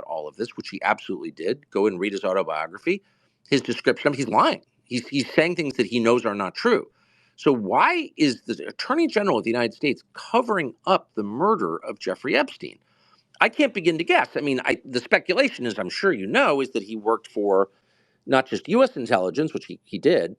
all of this, which he absolutely did. Go and read his autobiography. His description of he's lying. He's saying things that he knows are not true. So why is the Attorney General of the United States covering up the murder of Jeffrey Epstein? I can't begin to guess. I mean, the speculation is, I'm sure you know, is that he worked for not just U.S. intelligence, which he did,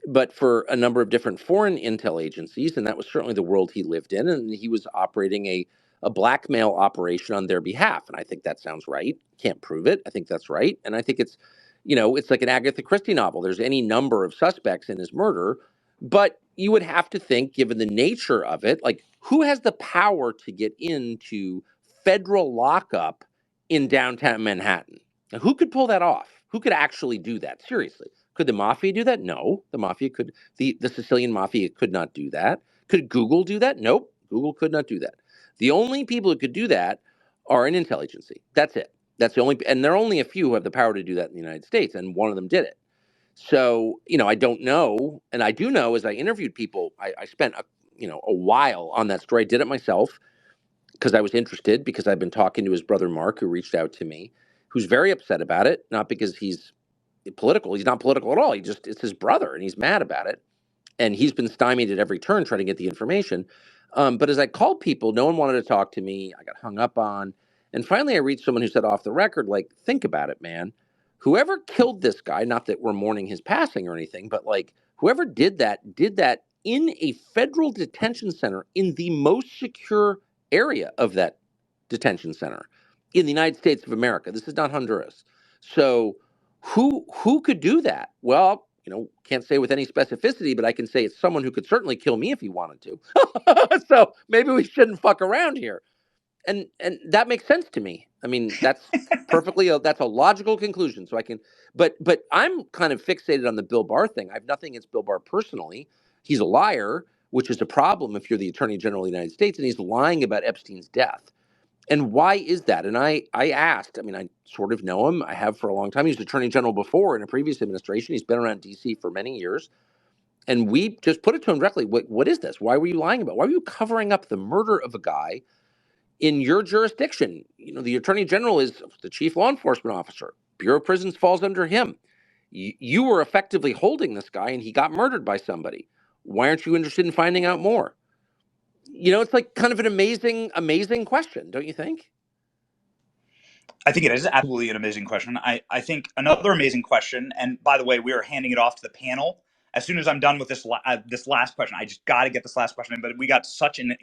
but for a number of different foreign intel agencies. And that was certainly the world he lived in. And he was operating a blackmail operation on their behalf. And I think that sounds right. Can't prove it. I think that's right. And I think it's, it's like an Agatha Christie novel. There's any number of suspects in his murder. But you would have to think, given the nature of it, like who has the power to get into federal lockup in downtown Manhattan? Now, who could pull that off? Who could actually do that? Seriously. Could the mafia do that? No. The mafia could, the Sicilian mafia could not do that. Could Google do that? Nope. Google could not do that. The only people who could do that are an intel agency. That's it. That's the only, and there are only a few who have the power to do that in the United States, and one of them did it. So, I don't know. And I do know as I interviewed people, I spent a while on that story. I did it myself because I was interested, because I've been talking to his brother, Mark, who reached out to me, who's very upset about it. Not because he's political. He's not political at all. It's his brother and he's mad about it. And he's been stymied at every turn trying to get the information. But as I called people, no one wanted to talk to me. I got hung up on. And finally, I reached someone who said off the record, like, think about it, man. Whoever killed this guy, not that we're mourning his passing or anything, but like whoever did that in a federal detention center in the most secure area of that detention center in the United States of America. This is not Honduras. So who could do that? Well, can't say with any specificity, but I can say it's someone who could certainly kill me if he wanted to. So maybe we shouldn't fuck around here. And that makes sense to me. I mean, that's that's a logical conclusion. So I can, but I'm kind of fixated on the Bill Barr thing. I have nothing against Bill Barr personally. He's a liar, which is a problem if you're the Attorney General of the United States, and he's lying about Epstein's death. And why is that? And I asked, I mean, I sort of know him. I have for a long time. He was Attorney General before in a previous administration. He's been around DC for many years. And we just put it to him directly. What is this? Why were you lying about? Why were you covering up the murder of a guy in your jurisdiction? The Attorney General is the chief law enforcement officer. Bureau of Prisons falls under him. You were effectively holding this guy and he got murdered by somebody. Why aren't you interested in finding out more? It's like kind of an amazing question, don't you think? I think it is absolutely an amazing question. I think another amazing question, and by the way, we are handing it off to the panel. As soon as I'm done with this last question, I just got to get this last question in, but we got such an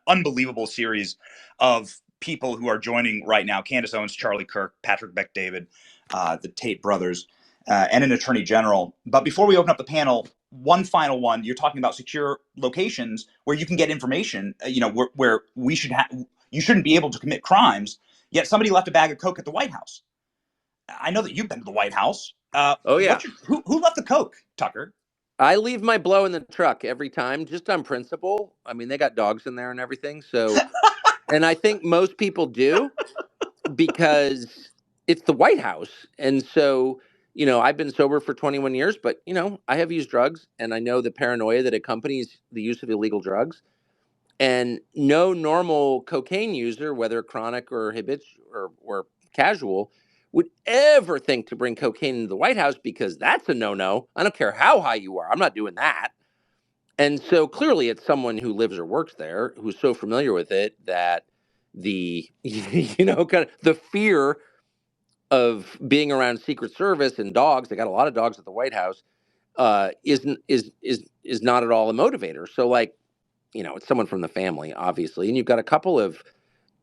unbelievable series of people who are joining right now. Candace Owens, Charlie Kirk, Patrick Beck-David, the Tate brothers, and an attorney general. But before we open up the panel, one final one, you're talking about secure locations where you can get information, where you shouldn't be able to commit crimes, yet somebody left a bag of Coke at the White House. I know that you've been to the White House. Oh, yeah. Who left the Coke, Tucker? I leave my blow in the truck every time, just on principle. I mean, they got dogs in there and everything. So, and I think most people do because it's the White House. And so, I've been sober for 21 years, but, I have used drugs, and I know the paranoia that accompanies the use of illegal drugs. And no normal cocaine user, whether chronic or habitual or casual, would ever think to bring cocaine into the White House, because that's a no-no. I don't care how high you are. I'm not doing that. And so clearly it's someone who lives or works there who's so familiar with it that the, kind of the fear of being around Secret Service and dogs, they got a lot of dogs at the White House, is not at all a motivator. So like, it's someone from the family, obviously. And you've got a couple of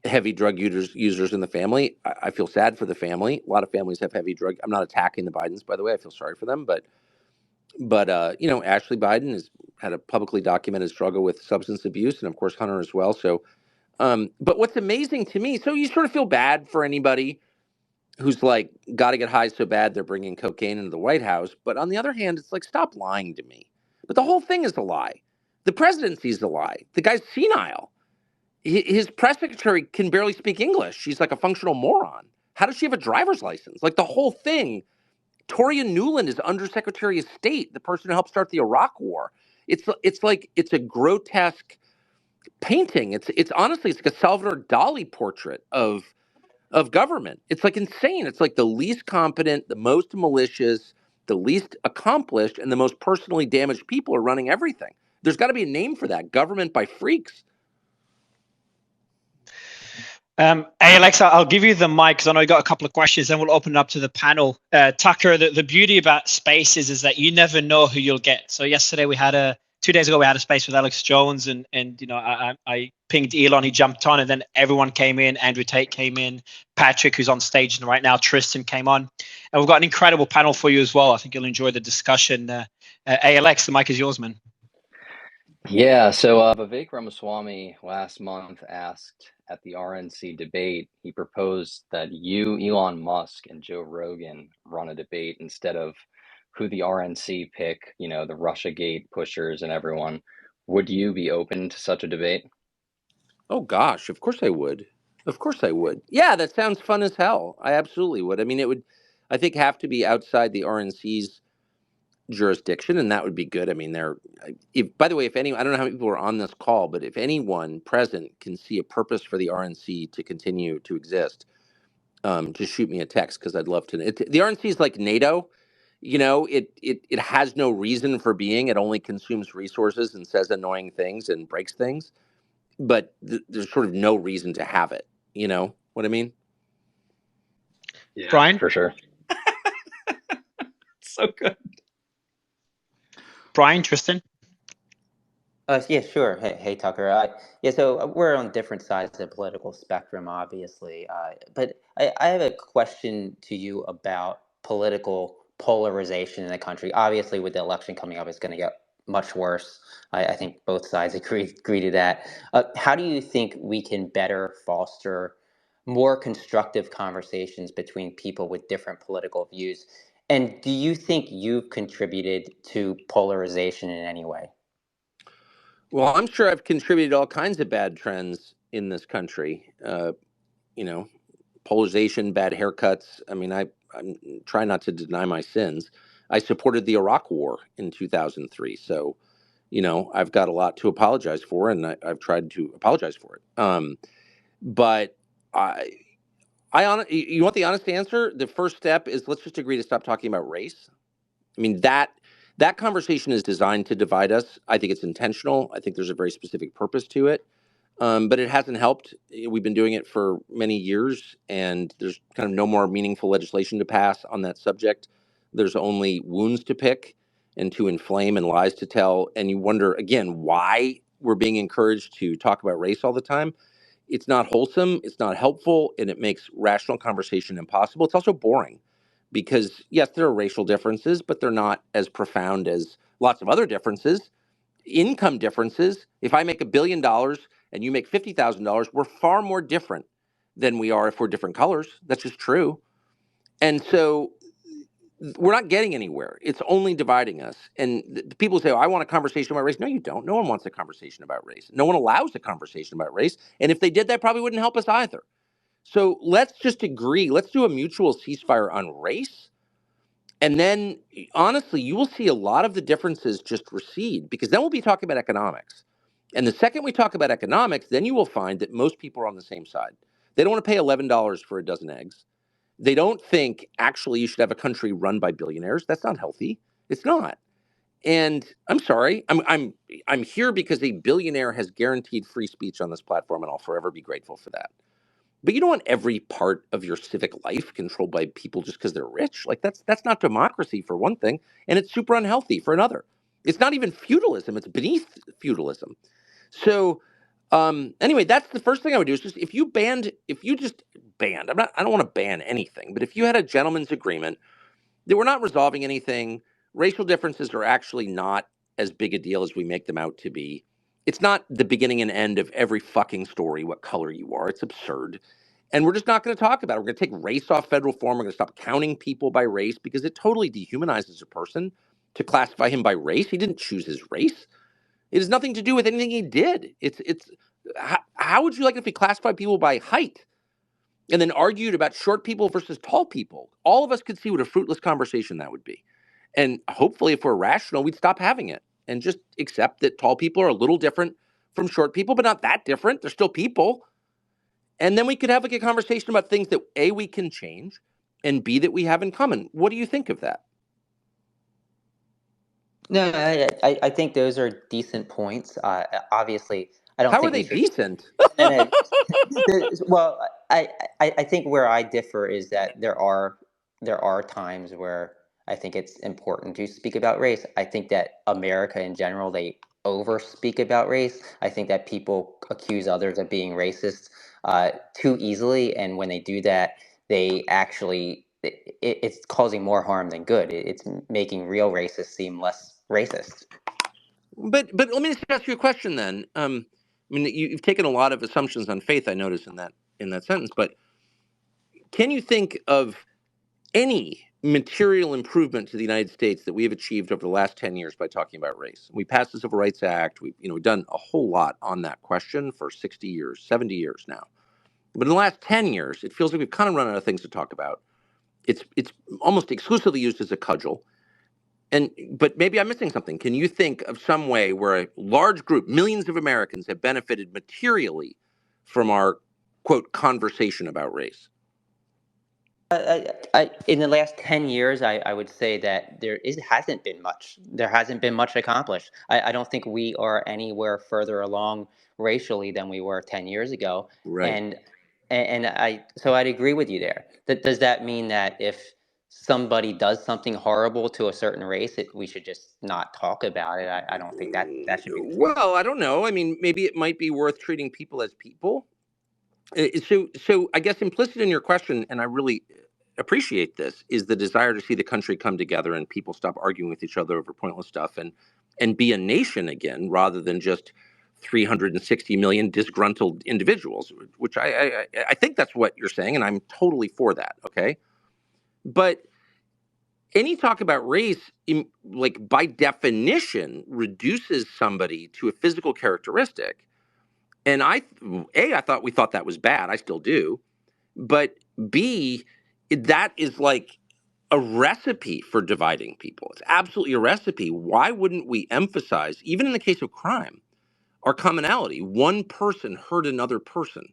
heavy drug users in the family. I feel sad for the family. A lot of families have heavy drug. I'm not attacking the Bidens, by the way. I feel sorry for them. But Ashley Biden has had a publicly documented struggle with substance abuse, and of course Hunter as well. So, but what's amazing to me, so you sort of feel bad for anybody who's like got to get high so bad they're bringing cocaine into the White House. But on the other hand, it's like, stop lying to me. But the whole thing is a lie. The presidency is a lie. The guy's senile. His press secretary can barely speak English. She's like a functional moron. How does she have a driver's license? Like the whole thing. Toria Nuland is Undersecretary of State, the person who helped start the Iraq War. It's like it's a grotesque painting. It's honestly, it's like a Salvador Dali portrait of of government. It's like insane. It's like the least competent, the most malicious, the least accomplished, and the most personally damaged people are running everything. There's got to be a name for that. Government by freaks. Hey, Alexa, I'll give you the mic because I know you got a couple of questions, then we'll open it up to the panel. Tucker, the beauty about spaces is that you never know who you'll get. So yesterday we had 2 days ago, we had a space with Alex Jones, and you know, I pinged Elon, he jumped on, and then everyone came in. Andrew Tate came in, Patrick, who's on stage right now, Tristan came on, and we've got an incredible panel for you as well. I think you'll enjoy the discussion. Alex, the mic is yours, man. Yeah, so Vivek Ramaswamy last month asked at the RNC debate, he proposed that you, Elon Musk, and Joe Rogan run a debate instead of who the RNC pick, you know, the Russiagate pushers and everyone. Would you be open to such a debate? Oh, gosh, of course I would. Of course I would. Yeah, that sounds fun as hell. I absolutely would. I mean, it would, I think, have to be outside the RNC's jurisdiction, and that would be good. I mean, by the way, if any, I don't know how many people are on this call, but if anyone present can see a purpose for the RNC to continue to exist, just shoot me a text because I'd love to. The RNC is like NATO. You know, it has no reason for being. It only consumes resources and says annoying things and breaks things, but there's sort of no reason to have it. You know what I mean? Yeah, Brian? for sure. So good. Brian, Tristan? Yeah, sure. Hey, Tucker. Yeah, so we're on different sides of the political spectrum, obviously. But I have a question to you about political polarization in the country. Obviously, with the election coming up, it's going to get much worse. I think both sides agree to that. How do you think we can better foster more constructive conversations between people with different political views? And do you think you've contributed to polarization in any way? Well, I'm sure I've contributed to all kinds of bad trends in this country. You know, polarization, bad haircuts. I mean, I'm trying not to deny my sins. I supported the Iraq War in 2003, so you know I've got a lot to apologize for, and I've tried to apologize for it. But you want the honest answer? The first step is let's just agree to stop talking about race. I mean that conversation is designed to divide us. I think it's intentional. I think there's a very specific purpose to it. But it hasn't helped. We've been doing it for many years, and there's kind of no more meaningful legislation to pass on that subject. There's only wounds to pick and to inflame and lies to tell. And you wonder, again, why we're being encouraged to talk about race all the time. It's not wholesome, it's not helpful, and it makes rational conversation impossible. It's also boring because, yes, there are racial differences, but they're not as profound as lots of other differences. Income differences. If I make $1 billion and you make $50,000, we're far more different than we are if we're different colors. That's just true. And so we're not getting anywhere. It's only dividing us. And people say, oh, I want a conversation about race. No, you don't. No one wants a conversation about race. No one allows a conversation about race. And if they did, that probably wouldn't help us either. So let's just agree. Let's do a mutual ceasefire on race. And then, honestly, you will see a lot of the differences just recede because then we'll be talking about economics. And the second we talk about economics, then you will find that most people are on the same side. They don't want to pay $11 for a dozen eggs. They don't think actually you should have a country run by billionaires. That's not healthy. It's not. And I'm sorry, I'm here because a billionaire has guaranteed free speech on this platform, and I'll forever be grateful for that. But you don't want every part of your civic life controlled by people just because they're rich. Like that's not democracy for one thing, and it's super unhealthy for another. It's not even feudalism; it's beneath feudalism. So anyway, that's the first thing I would do is just if you just banned. I don't want to ban anything, but if you had a gentleman's agreement that we're not resolving anything, racial differences are actually not as big a deal as we make them out to be. It's not the beginning and end of every fucking story, what color you are. It's absurd. And we're just not going to talk about it. We're going to take race off federal form. We're going to stop counting people by race because it totally dehumanizes a person to classify him by race. He didn't choose his race. It has nothing to do with anything he did. How would you like it if we classified people by height and then argued about short people versus tall people? All of us could see what a fruitless conversation that would be. And hopefully, if we're rational, we'd stop having it and just accept that tall people are a little different from short people, but not that different. They're still people. And then we could have like a conversation about things that A, we can change, and B, that we have in common. What do you think of that? No, I think those are decent points. Obviously, I don't How are think we they should. decent? No, no. Well, I think where I differ is that there are times where I think it's important to speak about race. I think that America in general, they over speak about race. I think that people accuse others of being racist too easily, and when they do that, they actually it's causing more harm than good. It's making real racists seem less racist. But let me just ask you a question then. I mean, you've taken a lot of assumptions on faith, I notice in that sentence. But can you think of any material improvement to the United States that we have achieved over the last 10 years by talking about race? We passed the Civil Rights Act. We've done a whole lot on that question for 60 years, 70 years now. But in the last 10 years, it feels like we've kind of run out of things to talk about. It's almost exclusively used as a cudgel. But maybe I'm missing something. Can you think of some way where a large group, millions of Americans, have benefited materially from our, quote, conversation about race? In the last 10 years, I would say that hasn't been much. There hasn't been much accomplished. I don't think we are anywhere further along racially than we were 10 years ago. Right. So I'd agree with you there. Does that mean that if somebody does something horrible to a certain race, we should just not talk about it? I don't think that should be the case. Well, I don't know. I mean, maybe it might be worth treating people as people. So I guess implicit in your question, and I really appreciate this, is the desire to see the country come together and people stop arguing with each other over pointless stuff and be a nation again, rather than just 360 million disgruntled individuals, which I think that's what you're saying, and I'm totally for that. Okay, but any talk about race, like by definition, reduces somebody to a physical characteristic. And I thought we thought that was bad. I still do. But B, that is like a recipe for dividing people. It's absolutely a recipe. Why wouldn't we emphasize, even in the case of crime, our commonality? One person hurt another person,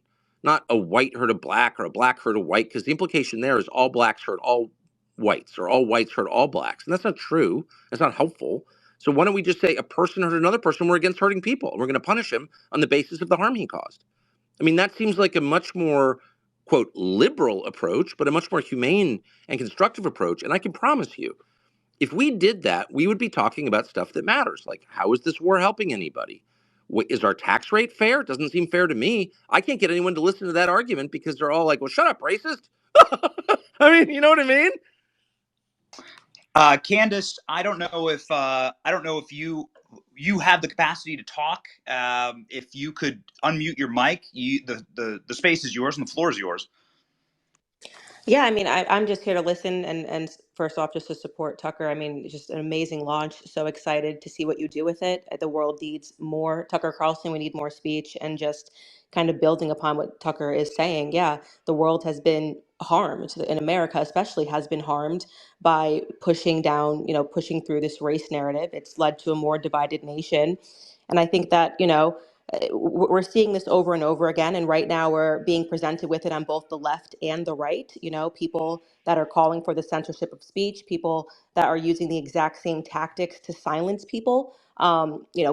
not a white hurt a black or a black hurt a white, because the implication there is all blacks hurt all whites or all whites hurt all blacks. And that's not true. That's not helpful. So why don't we just say a person hurt another person? We're against hurting people. We're going to punish him on the basis of the harm he caused. I mean, that seems like a much more, quote, liberal approach, but a much more humane and constructive approach. And I can promise you, if we did that, we would be talking about stuff that matters. Like, how is this war helping anybody? Is our tax rate fair? It doesn't seem fair to me. I can't get anyone to listen to that argument because they're all like, well, shut up, racist. I mean, you know what I mean? Candace, I don't know if you have the capacity to talk. If you could unmute your mic, the space is yours and the floor is yours. Yeah, I mean, I'm just here to listen and first off, just to support Tucker. I mean, just an amazing launch. So excited to see what you do with it. The world needs more Tucker Carlson. We need more speech and just kind of building upon what Tucker is saying. Yeah, the world has been harmed, in America especially, has been harmed by pushing through this race narrative. It's led to a more divided nation. And I think that, we're seeing this over and over again, and right now we're being presented with it on both the left and the right. People that are calling for the censorship of speech, people that are using the exact same tactics to silence people.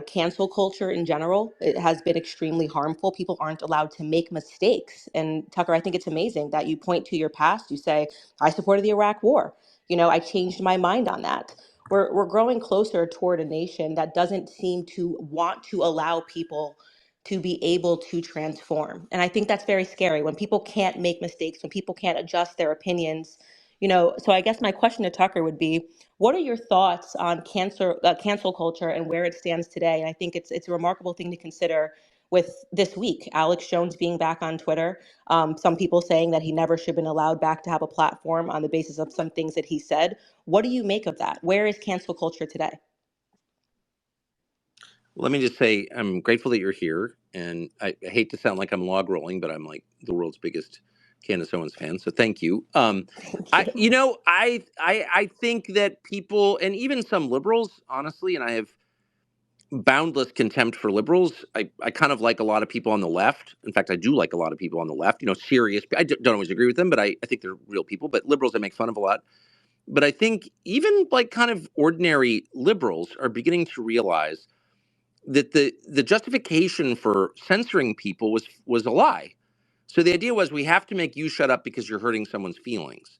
Cancel culture in general, it has been extremely harmful. People aren't allowed to make mistakes. And Tucker, I think it's amazing that you point to your past. You say, I supported the Iraq War. I changed my mind on that. We're growing closer toward a nation that doesn't seem to want to allow people to be able to transform. And I think that's very scary when people can't make mistakes, when people can't adjust their opinions. So I guess my question to Tucker would be, what are your thoughts on cancel culture and where it stands today? And I think it's a remarkable thing to consider with this week, Alex Jones being back on Twitter. Some people saying that he never should have been allowed back to have a platform on the basis of some things that he said. What do you make of that? Where is cancel culture today? Let me just say, I'm grateful that you're here. And I hate to sound like I'm log rolling, but I'm like the world's biggest Candace Owens fan. So thank you. I think that people, and even some liberals, honestly, and I have boundless contempt for liberals. I kind of like a lot of people on the left. In fact, I do like a lot of people on the left. Serious. I don't always agree with them, but I think they're real people. But liberals I make fun of a lot. But I think even like kind of ordinary liberals are beginning to realize that the justification for censoring people was a lie. So the idea was we have to make you shut up because you're hurting someone's feelings.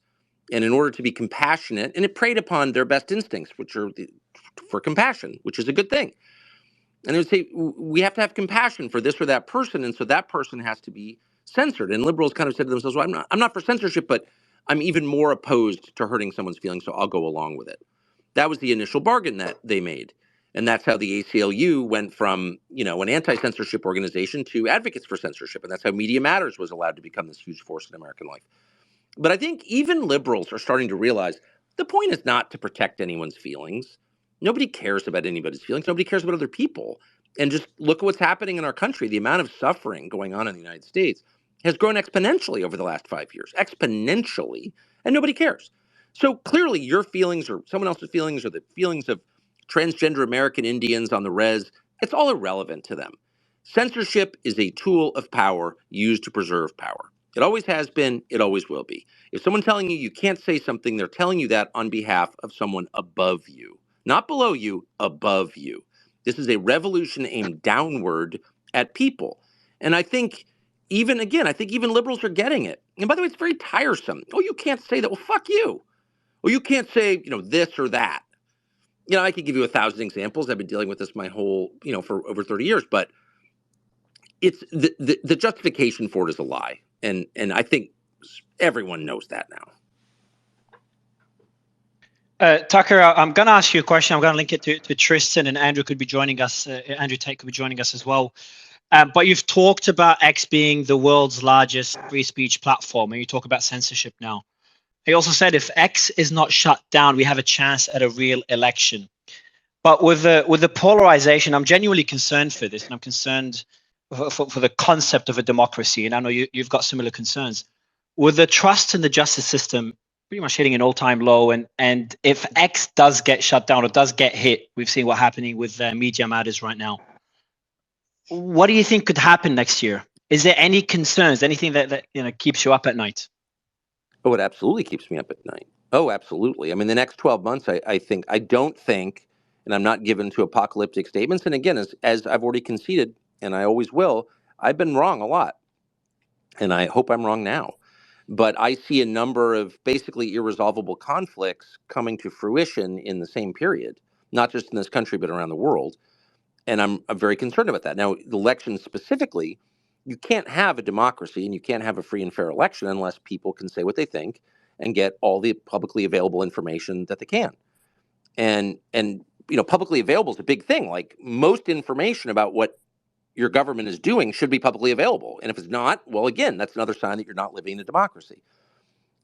And in order to be compassionate, and it preyed upon their best instincts, which are for compassion, which is a good thing. And they would say, we have to have compassion for this or that person. And so that person has to be censored. And liberals kind of said to themselves, well, I'm not for censorship, but I'm even more opposed to hurting someone's feelings. So I'll go along with it. That was the initial bargain that they made. And that's how the ACLU went from, an anti-censorship organization to advocates for censorship. And that's how Media Matters was allowed to become this huge force in American life. But I think even liberals are starting to realize the point is not to protect anyone's feelings. Nobody cares about anybody's feelings. Nobody cares about other people. And just look at what's happening in our country. The amount of suffering going on in the United States has grown exponentially over the last 5 years, exponentially, and nobody cares. So clearly your feelings or someone else's feelings or the feelings of transgender American Indians on the res, it's all irrelevant to them. Censorship is a tool of power used to preserve power. It always has been, it always will be. If someone's telling you you can't say something, they're telling you that on behalf of someone above you. Not below you, above you. This is a revolution aimed downward at people. And I think even liberals are getting it. And by the way, it's very tiresome. Oh, you can't say that. Well, fuck you. Well, you can't say, this or that. I could give you 1,000 examples. I've been dealing with this my whole, for over 30 years, but it's the justification for it is a lie. And I think everyone knows that now. Tucker, I'm going to ask you a question. I'm going to link it to Tristan, and Andrew could be joining us. Andrew Tate could be joining us as well. But you've talked about X being the world's largest free speech platform, and you talk about censorship now. He also said if X is not shut down, we have a chance at a real election. But with the polarization, I'm genuinely concerned for this, and I'm concerned for the concept of a democracy. And I know you've got similar concerns. With the trust in the justice system pretty much hitting an all-time low, and if X does get shut down or does get hit, we've seen what's happening with Media Matters right now. What do you think could happen next year? Is there any concerns, anything that keeps you up at night? Oh, it absolutely keeps me up at night. Oh, absolutely. I mean, the next 12 months, I don't think, and I'm not given to apocalyptic statements. And again, as I've already conceded, and I always will, I've been wrong a lot. And I hope I'm wrong now. But I see a number of basically irresolvable conflicts coming to fruition in the same period, not just in this country, but around the world. And I'm very concerned about that. Now, the election specifically, you can't have a democracy and you can't have a free and fair election unless people can say what they think and get all the publicly available information that they can. And publicly available is a big thing. Like most information about what your government is doing should be publicly available. And if it's not, well, again, that's another sign that you're not living in a democracy.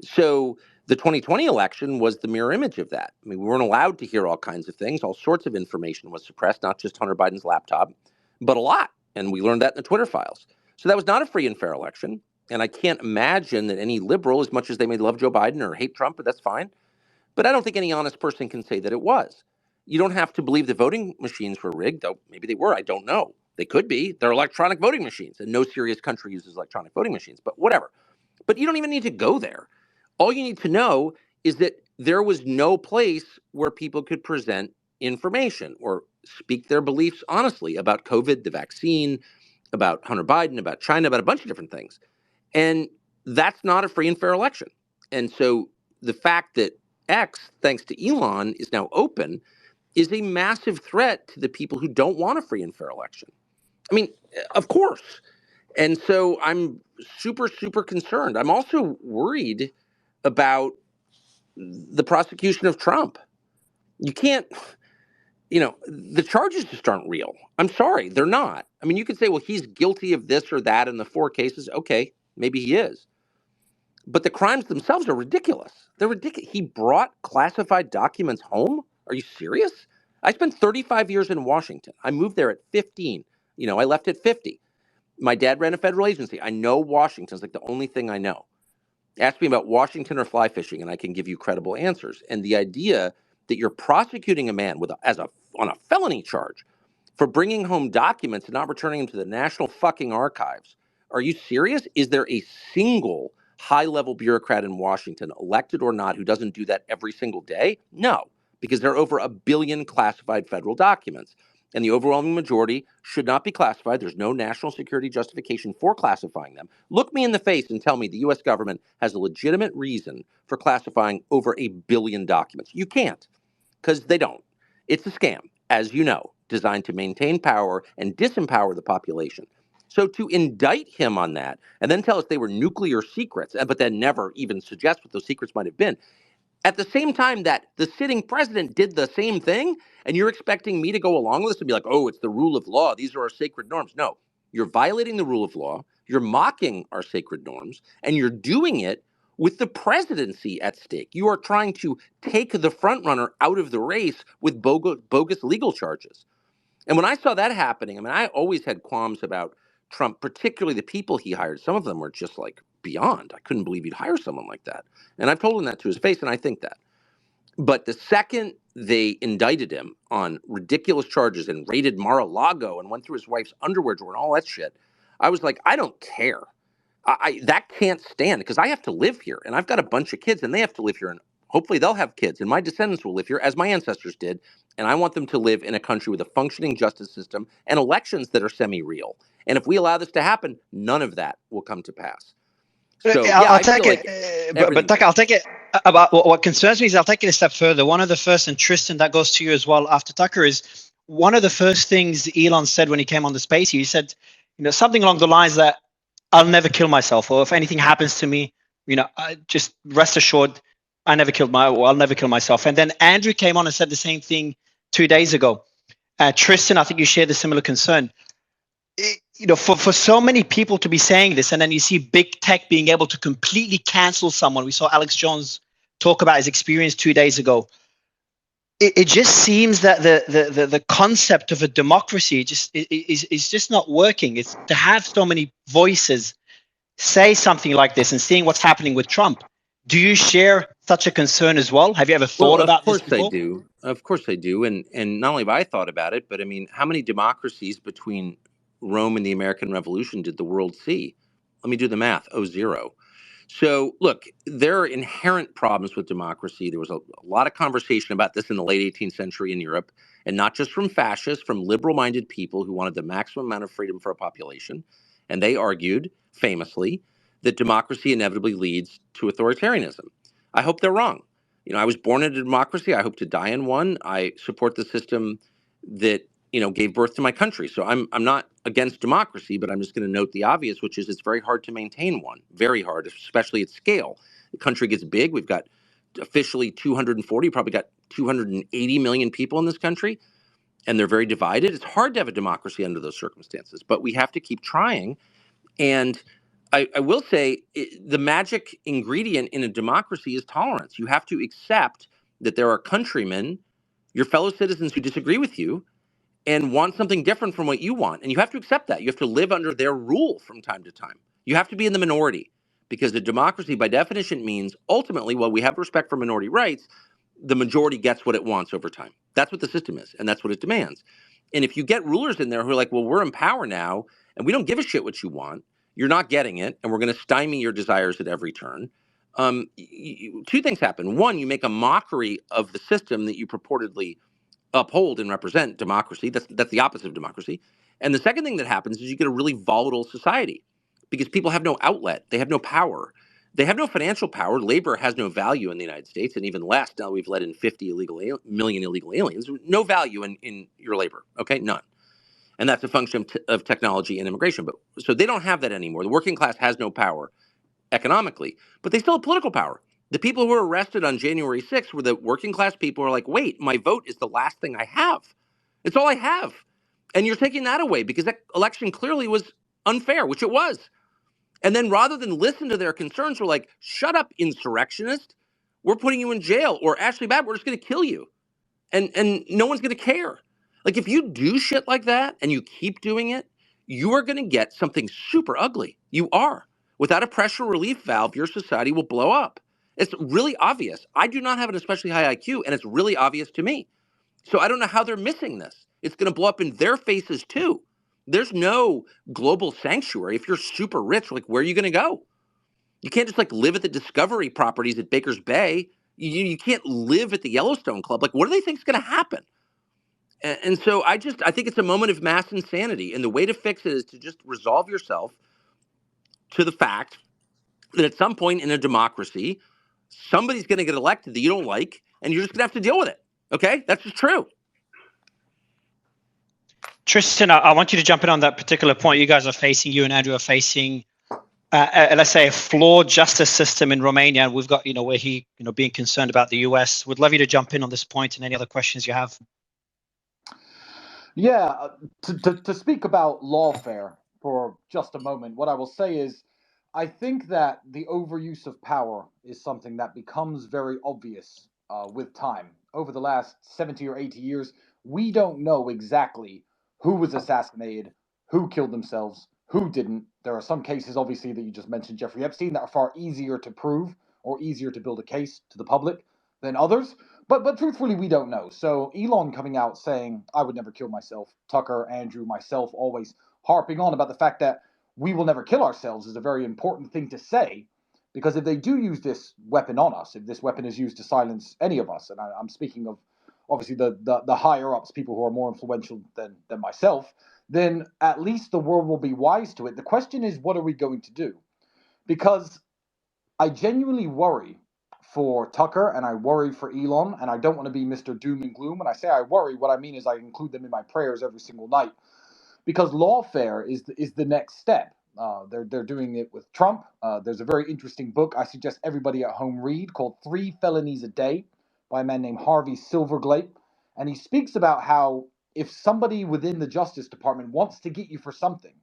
So the 2020 election was the mirror image of that. I mean, we weren't allowed to hear all kinds of things. All sorts of information was suppressed, not just Hunter Biden's laptop, but a lot. And we learned that in the Twitter files. So that was not a free and fair election. And I can't imagine that any liberal, as much as they may love Joe Biden or hate Trump, but that's fine. But I don't think any honest person can say that it was. You don't have to believe the voting machines were rigged, though maybe they were. I don't know. They could be. They're electronic voting machines, and no serious country uses electronic voting machines, but whatever. But you don't even need to go there. All you need to know is that there was no place where people could present information or speak their beliefs honestly about COVID, the vaccine, about Hunter Biden, about China, about a bunch of different things. And that's not a free and fair election. And so the fact that X, thanks to Elon, is now open is a massive threat to the people who don't want a free and fair election. I mean, of course. And so I'm super, super concerned. I'm also worried about the prosecution of Trump. You can't, the charges just aren't real. I'm sorry, they're not. I mean, you could say, well, he's guilty of this or that in the 4 cases. Okay, maybe he is. But the crimes themselves are ridiculous. They're ridiculous. He brought classified documents home? Are you serious? I spent 35 years in Washington. I moved there at 15. I left at 50. My dad ran a federal agency. I know Washington. It's like the only thing I know. Ask me about Washington or fly fishing, and I can give you credible answers. And the idea that you're prosecuting a man on a felony charge for bringing home documents and not returning them to the National fucking Archives. Are you serious? Is there a single high-level bureaucrat in Washington, elected or not, who doesn't do that every single day? No, because there are over 1 billion classified federal documents, and the overwhelming majority should not be classified. There's no national security justification for classifying them. Look me in the face and tell me the U.S. government has a legitimate reason for classifying over 1 billion documents. You can't, because they don't. It's a scam, as you know, designed to maintain power and disempower the population. So to indict him on that and then tell us they were nuclear secrets, but then never even suggest what those secrets might have been, at the same time that the sitting president did the same thing, and you're expecting me to go along with this and be like, oh, it's the rule of law. These are our sacred norms. No, you're violating the rule of law. You're mocking our sacred norms, and you're doing it with the presidency at stake. You are trying to take the front runner out of the race with bogus legal charges. And when I saw that happening, I mean, I always had qualms about Trump, particularly the people he hired. Some of them were just like beyond. I couldn't believe he'd hire someone like that. And I've told him that to his face, and I think that. But the second they indicted him on ridiculous charges and raided Mar-a-Lago and went through his wife's underwear drawer and all that shit, I was like, I don't care. That can't stand, because I have to live here, and I've got a bunch of kids, and they have to live here, and hopefully they'll have kids, and my descendants will live here, as my ancestors did, and I want them to live in a country with a functioning justice system and elections that are semi-real. And if we allow this to happen, none of that will come to pass. So yeah, I'll take it, but Tucker, I'll take it. About what concerns me is I'll take it a step further. One of the first, and Tristan, that goes to you as well after Tucker, is one of the first things Elon said when he came on the space. He said, something along the lines that I'll never kill myself, or if anything happens to me, just rest assured, I'll never kill myself. And then Andrew came on and said the same thing 2 days ago. Tristan, I think you share the similar concern. For so many people to be saying this, and then you see big tech being able to completely cancel someone. We saw Alex Jones talk about his experience 2 days ago. It just seems that the concept of a democracy is just not working. It's to have so many voices say something like this, and seeing what's happening with Trump. Do you share such a concern as well? Have you ever thought about this before? Of course I do. Of course I do. And not only have I thought about it, but I mean, how many democracies between Rome and the American Revolution did the world see? Let me do the math. 0. So look, there are inherent problems with democracy. There was a lot of conversation about this in the late 18th century in Europe, and not just from fascists, from liberal-minded people who wanted the maximum amount of freedom for a population. And they argued famously that democracy inevitably leads to authoritarianism. I hope they're wrong. I was born in a democracy. I hope to die in one. I support the system that gave birth to my country. So I'm not against democracy, but I'm just going to note the obvious, which is it's very hard to maintain one. Very hard, especially at scale. The country gets big. We've got officially 240, probably got 280 million people in this country, and they're very divided. It's hard to have a democracy under those circumstances, but we have to keep trying. And I will say the magic ingredient in a democracy is tolerance. You have to accept that there are countrymen, your fellow citizens, who disagree with you and want something different from what you want. And you have to accept that. You have to live under their rule from time to time. You have to be in the minority, because a democracy by definition means ultimately, while we have respect for minority rights, the majority gets what it wants over time. That's what the system is, and that's what it demands. And if you get rulers in there who are like, well, we're in power now, and we don't give a shit what you want, you're not getting it, and we're going to stymie your desires at every turn. Two things happen. One, you make a mockery of the system that you purportedly uphold and represent, democracy. That's the opposite of democracy. And the second thing that happens is you get a really volatile society, because people have no outlet. They have no power. They have no financial power. Labor has no value in the United States, and even less now we've let in 50 million illegal aliens. No value in your labor, okay? None. And that's a function of technology and immigration. But so they don't have that anymore. The working class has no power economically, but they still have political power. The people who were arrested on January 6th were the working class people who are like, wait, my vote is the last thing I have. It's all I have. And you're taking that away because that election clearly was unfair, which it was. And then rather than listen to their concerns, we're like, shut up, insurrectionist. We're putting you in jail. Or Ashley Babbitt, we're just going to kill you. And no one's going to care. Like, if you do shit like that and you keep doing it, you are going to get something super ugly. You are. Without a pressure relief valve, your society will blow up. It's really obvious. I do not have an especially high IQ, and it's really obvious to me. So I don't know how they're missing this. It's going to blow up in their faces too. There's no global sanctuary. If you're super rich, like, where are you going to go? You can't just like live at the Discovery properties at Baker's Bay. You can't live at the Yellowstone Club. Like, what do they think is going to happen? And so I think it's a moment of mass insanity. And the way to fix it is to just resolve yourself to the fact that at some point in a democracy, somebody's going to get elected that you don't like, and you're just going to have to deal with it. Okay? That's just true. Tristan, I want you to jump in on that particular point. You and Andrew are facing, let's say, a flawed justice system in Romania. And we've got, where he, being concerned about the US. Would love you to jump in on this point and any other questions you have. Yeah, to speak about lawfare for just a moment, what I will say is, I think that the overuse of power is something that becomes very obvious with time. Over the last 70 or 80 years, we don't know exactly who was assassinated, who killed themselves, who didn't. There are some cases, obviously, that you just mentioned, Jeffrey Epstein, that are far easier to prove or easier to build a case to the public than others. But truthfully, we don't know. So Elon coming out saying, I would never kill myself, Tucker, Andrew, myself, always harping on about the fact that we will never kill ourselves is a very important thing to say, because if they do use this weapon on us, if this weapon is used to silence any of us, and I'm speaking of obviously the higher ups, people who are more influential than myself, then at least the world will be wise to it. The question is, what are we going to do? Because I genuinely worry for Tucker and I worry for Elon, and I don't want to be Mr. Doom and Gloom. When I say I worry, what I mean is I include them in my prayers every single night, because lawfare is the next step. They're doing it with Trump. There's a very interesting book I suggest everybody at home read called 3 Felonies a Day by a man named Harvey Silverglate. And he speaks about how if somebody within the Justice Department wants to get you for something,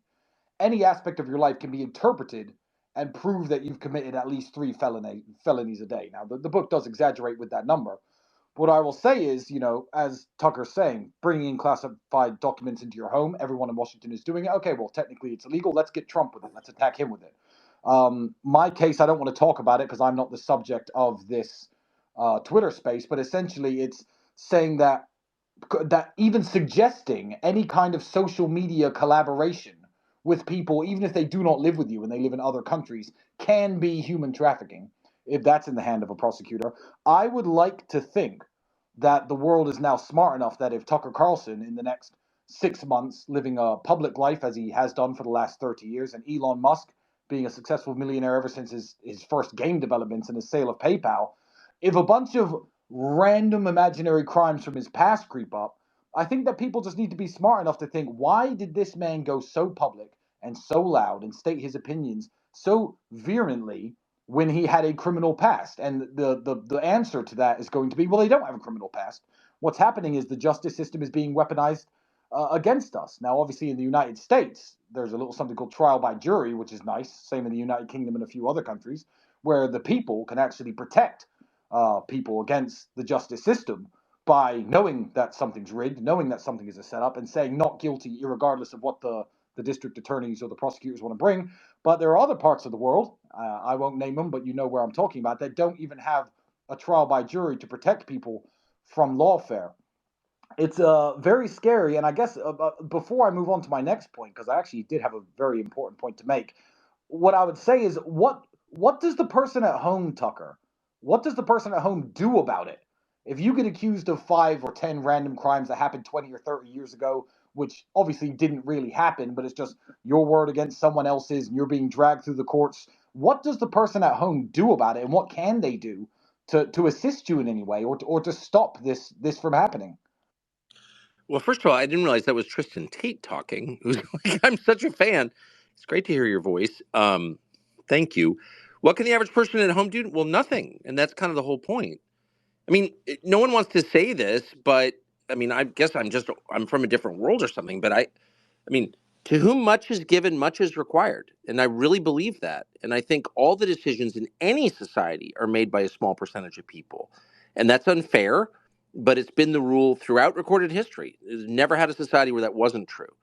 any aspect of your life can be interpreted and prove that you've committed at least 3 felonies a day. Now, the book does exaggerate with that number. What I will say is, as Tucker's saying, bringing in classified documents into your home, everyone in Washington is doing it. Okay, well, technically it's illegal. Let's get Trump with it. Let's attack him with it. My case, I don't want to talk about it because I'm not the subject of this Twitter space, but essentially it's saying that even suggesting any kind of social media collaboration with people, even if they do not live with you and they live in other countries, can be human trafficking if that's in the hand of a prosecutor. I would like to think that the world is now smart enough that if Tucker Carlson in the next 6 months living a public life as he has done for the last 30 years, and Elon Musk being a successful millionaire ever since his first game developments and his sale of PayPal, if a bunch of random imaginary crimes from his past creep up, I think that people just need to be smart enough to think, why did this man go so public and so loud and state his opinions so vehemently when he had a criminal past? And the answer to that is going to be, well, they don't have a criminal past. What's happening is the justice system is being weaponized against us. Now, obviously, in the United States, there's a little something called trial by jury, which is nice. Same in the United Kingdom and a few other countries, where the people can actually protect people against the justice system by knowing that something's rigged, knowing that something is a setup, and saying not guilty, regardless of what the district attorneys or the prosecutors want to bring. But there are other parts of the world, I won't name them, but you know where I'm talking about, that don't even have a trial by jury to protect people from lawfare. It's very scary. And I guess before I move on to my next point, because I actually did have a very important point to make, what I would say is, what does the person at home, Tucker, what does the person at home do about it? If you get accused of 5 or 10 random crimes that happened 20 or 30 years ago, which obviously didn't really happen, but it's just your word against someone else's, and you're being dragged through the courts, what does the person at home do about it, and what can they do to assist you in any way, or to stop this from happening? Well, first of all, I didn't realize that was Tristan Tate talking. I'm such a fan. It's great to hear your voice. Thank you. What can the average person at home do? Well, nothing. And that's kind of the whole point. I mean, no one wants to say this, but I mean, I guess I'm from a different world or something. But I mean, to whom much is given, much is required. And I really believe that. And I think all the decisions in any society are made by a small percentage of people. And that's unfair, but it's been the rule throughout recorded history. It's never had a society where that wasn't true.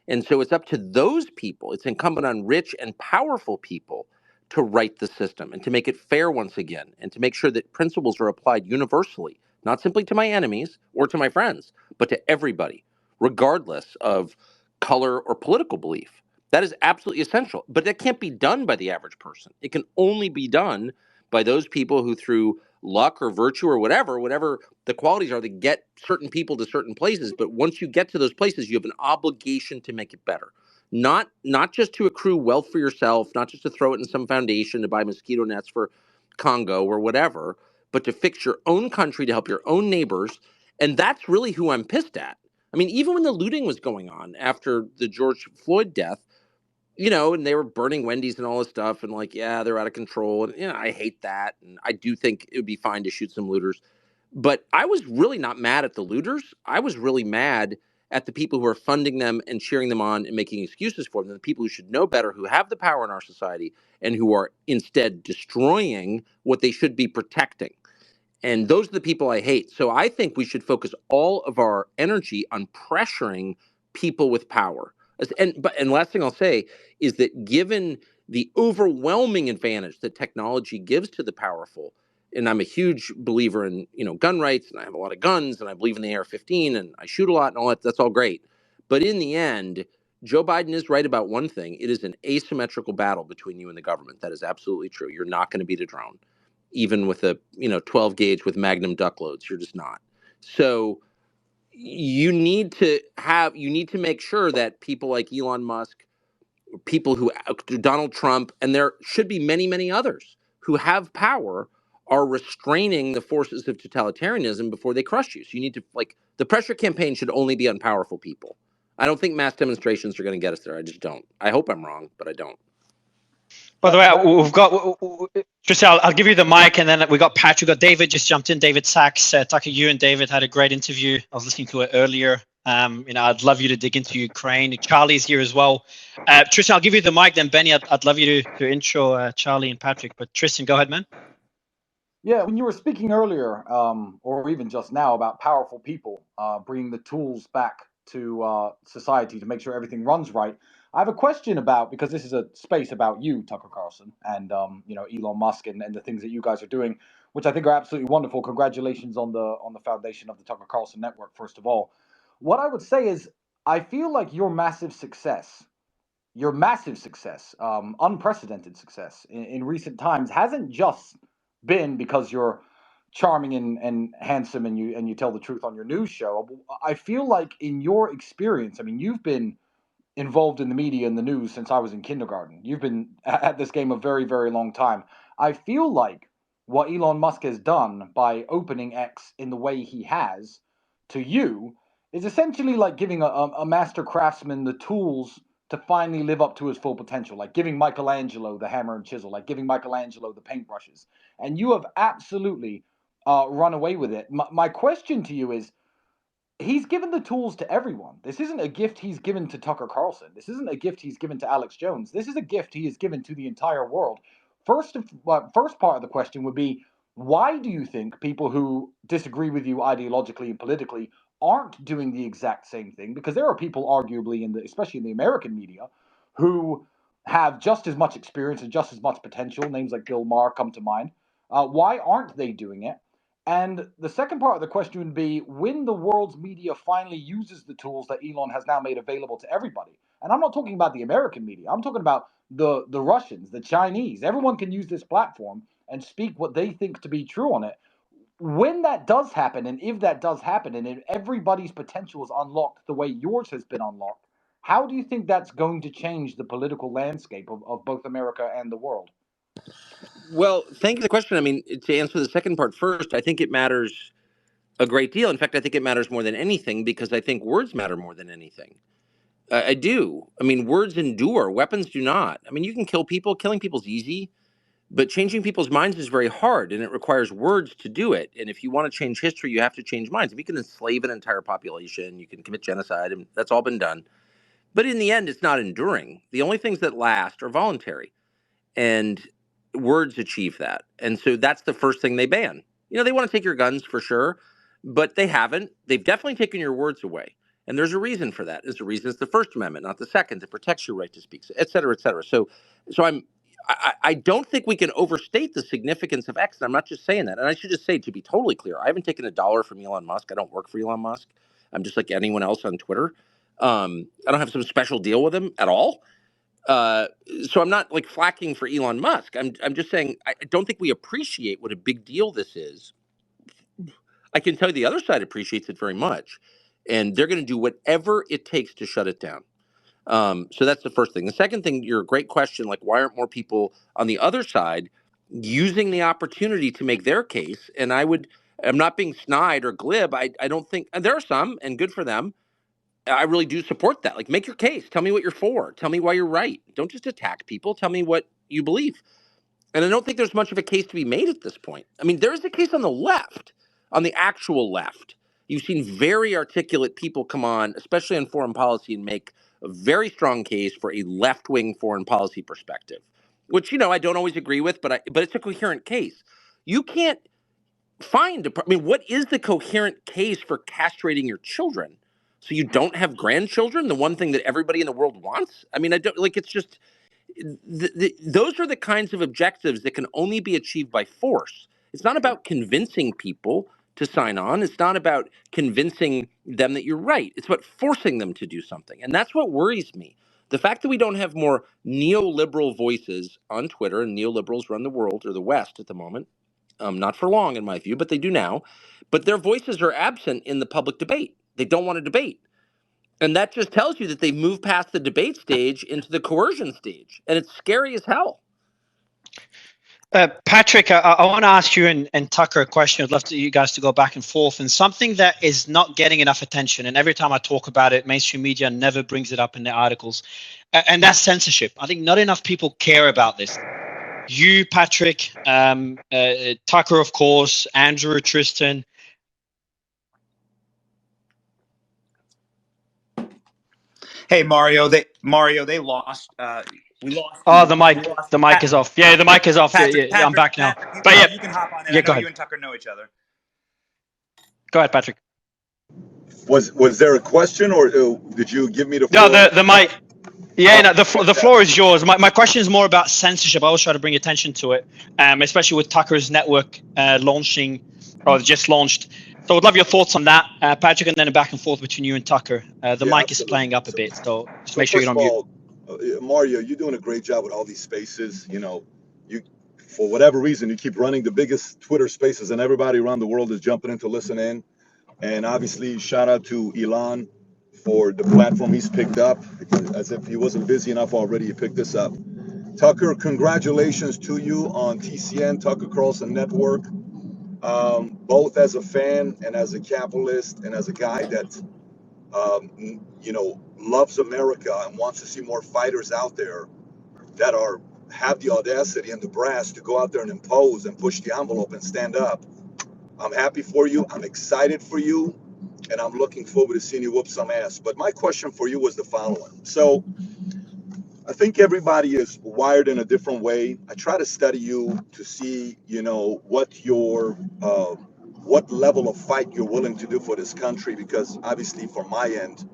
And so it's up to those people. It's incumbent on rich and powerful people to right the system and to make it fair once again, and to make sure that principles are applied universally, not simply to my enemies or to my friends, but to everybody. regardless of color or political belief. That is absolutely essential, but that can't be done by the average person. It can only be done by those people who, through luck or virtue or whatever the qualities are, that get certain people to certain places. But once you get to those places, you have an obligation to make it better. Not just to accrue wealth for yourself, not just to throw it in some foundation to buy mosquito nets for Congo or whatever, but to fix your own country, to help your own neighbors. And that's really who I'm pissed at. I mean, even when the looting was going on after the George Floyd death, and they were burning Wendy's and all this stuff, and like, yeah, they're out of control. And, I hate that. And I do think it would be fine to shoot some looters. But I was really not mad at the looters. I was really mad at the people who are funding them and cheering them on and making excuses for them, the people who should know better, who have the power in our society, and who are instead destroying what they should be protecting. And those are the people I hate. So I think we should focus all of our energy on pressuring people with power. And last thing I'll say is that, given the overwhelming advantage that technology gives to the powerful, and I'm a huge believer in gun rights, and I have a lot of guns, and I believe in the AR-15, and I shoot a lot, and all that. That's all great. But in the end, Joe Biden is right about one thing: it is an asymmetrical battle between you and the government. That is absolutely true. You're not going to beat a drone, even with a 12 gauge with Magnum duck loads. You're just not. So you need to make sure that people like Elon Musk, people who Donald Trump, and there should be many others who have power, are restraining the forces of totalitarianism before they crush you. So you need to, the pressure campaign should only be on powerful people. I don't think mass demonstrations are going to get us there. I just don't. I hope I'm wrong, but I don't. By the way, we've got Tristan. I'll give you the mic, and then we got Patrick. We got David just jumped in. David Sachs, Tucker, you and David had a great interview. I was listening to it earlier. I'd love you to dig into Ukraine. Charlie's here as well. Tristan, I'll give you the mic. Then Benny, I'd love you to intro Charlie and Patrick. But Tristan, go ahead, man. Yeah, when you were speaking earlier, or even just now, about powerful people bringing the tools back to society to make sure everything runs right, I have a question about, because this is a space about you, Tucker Carlson, and Elon Musk and the things that you guys are doing, which I think are absolutely wonderful. Congratulations on the foundation of the Tucker Carlson Network, first of all. What I would say is, I feel like your massive success, unprecedented success in recent times, hasn't just been because you're charming and handsome and you tell the truth on your news show. I feel like, in your experience, I mean, you've been involved in the media and the news since I was in kindergarten. You've been at this game a very, very long time. I feel like what Elon Musk has done by opening X in the way he has to you is essentially like giving a master craftsman the tools to finally live up to his full potential, like giving Michelangelo the hammer and chisel, like giving Michelangelo the paintbrushes. And you have absolutely run away with it. My question to you is, he's given the tools to everyone. This isn't a gift he's given to Tucker Carlson. This isn't a gift he's given to Alex Jones. This is a gift he has given to the entire world. First part of the question would be, why do you think people who disagree with you ideologically and politically aren't doing the exact same thing? Because there are people, arguably, especially in the American media, who have just as much experience and just as much potential. Names like Bill Maher come to mind. Why aren't they doing it? And the second part of the question would be, when the world's media finally uses the tools that Elon has now made available to everybody, and I'm not talking about the American media, I'm talking about the Russians, the Chinese, everyone can use this platform and speak what they think to be true on it. When that does happen, and if that does happen, and if everybody's potential is unlocked the way yours has been unlocked, how do you think that's going to change the political landscape of both America and the world? Well, thank you for the question. I mean, to answer the second part first, I think it matters a great deal. In fact, I think it matters more than anything, because I think words matter more than anything. I do. I mean, words endure, weapons do not. I mean, you can kill people. Killing people's easy, but changing people's minds is very hard, and it requires words to do it. And if you want to change history, you have to change minds. If you can enslave an entire population, you can commit genocide, and that's all been done. But in the end, it's not enduring. The only things that last are voluntary, and words achieve that. And so that's the first thing they ban. They want to take your guns for sure, but they haven't. They've definitely taken your words away. And there's a reason for that. There's a reason it's the First Amendment, not the Second. It protects your right to speak, et cetera, et cetera. So I don't think we can overstate the significance of X. And I'm not just saying that. And I should just say, to be totally clear, I haven't taken $1 from Elon Musk. I don't work for Elon Musk. I'm just like anyone else on Twitter. I don't have some special deal with him at all. So I'm not like flacking for Elon Musk. I'm just saying I don't think we appreciate what a big deal this is. I can tell you the other side appreciates it very much, and they're going to do whatever it takes to shut it down. So that's the first thing. The second thing, your great question, like why aren't more people on the other side using the opportunity to make their case? And I'm not being snide or glib. I don't think, and there are some, and good for them. I really do support that. Like, make your case. Tell me what you're for. Tell me why you're right. Don't just attack people. Tell me what you believe. And I don't think there's much of a case to be made at this point. I mean, there is a case on the left, on the actual left. You've seen very articulate people come on, especially on foreign policy, and make a very strong case for a left-wing foreign policy perspective, which, I don't always agree with, but it's a coherent case. You can't what is the coherent case for castrating your children so you don't have grandchildren? The one thing that everybody in the world wants? I mean, I don't like. It's just those are the kinds of objectives that can only be achieved by force. It's not about convincing people to sign on. It's not about convincing them that you're right. It's about forcing them to do something. And that's what worries me. The fact that we don't have more neoliberal voices on Twitter, and neoliberals run the world or the West at the moment, not for long in my view, but they do now. But their voices are absent in the public debate. They don't want to debate. And that just tells you that they've moved past the debate stage into the coercion stage. And it's scary as hell. Patrick, I want to ask you and Tucker a question. I'd love you guys to go back and forth. And something that is not getting enough attention, and every time I talk about it, mainstream media never brings it up in their articles, and that's censorship. I think not enough people care about this. You, Patrick, Tucker, of course, Andrew, Tristan. Hey, Mario, they lost. We lost. Oh, the mic is off. Yeah, the mic is off. Patrick, yeah, I'm back now. Patrick, you can hop on in. Yeah, I know you and Tucker know each other. Go ahead, Patrick. Was there a question, or did you give me the floor? No, the mic. Yeah, no, the floor is yours. My question is more about censorship. I always try to bring attention to it, especially with Tucker's network launching, or just launched. So I'd love your thoughts on that, Patrick, and then a back and forth between you and Tucker. The mic is playing up a bit, so just make sure you're on mute. Mario, you're doing a great job with all these spaces. You for whatever reason, you keep running the biggest Twitter spaces, and everybody around the world is jumping in to listen in. And obviously, shout out to Elon for the platform he's picked up. As if he wasn't busy enough already, he picked this up. Tucker, congratulations to you on TCN, Tucker Carlson Network. Both as a fan and as a capitalist and as a guy that, loves America and wants to see more fighters out there that have the audacity and the brass to go out there and impose and push the envelope and stand up. I'm happy for you. I'm excited for you. And I'm looking forward to seeing you whoop some ass. But my question for you was the following. So I think everybody is wired in a different way. I try to study you to see, what level of fight you're willing to do for this country, because obviously from my end,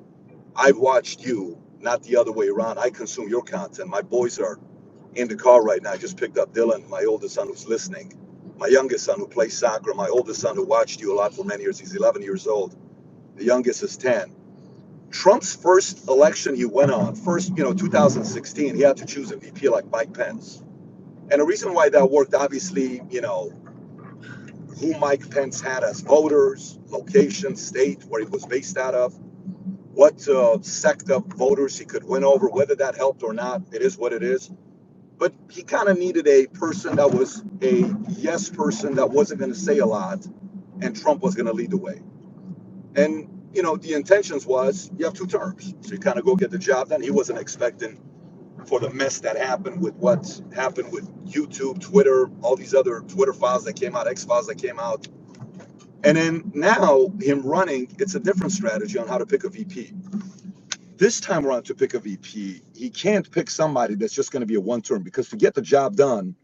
I've watched you, not the other way around. I consume your content. My boys are in the car right now. I just picked up Dylan, my oldest son who's listening, my youngest son who plays soccer, my oldest son who watched you a lot for many years. He's 11 years old. The youngest is 10. Trump's first election he went on, 2016, he had to choose a VP like Mike Pence. And the reason why that worked, obviously, who Mike Pence had as voters, location, state, where he was based out of, what sect of voters he could win over, whether that helped or not, it is what it is. But he kind of needed a person that was a yes person that wasn't going to say a lot, and Trump was going to lead the way. And, the intentions was you have 2 terms. So you kind of go get the job done. He wasn't expecting for the mess that happened with what happened with YouTube, Twitter, all these other Twitter files that came out, X files that came out. And then now him running, it's a different strategy on how to pick a VP. This time around to pick a VP, he can't pick somebody that's just going to be a 1 term, because to get the job done,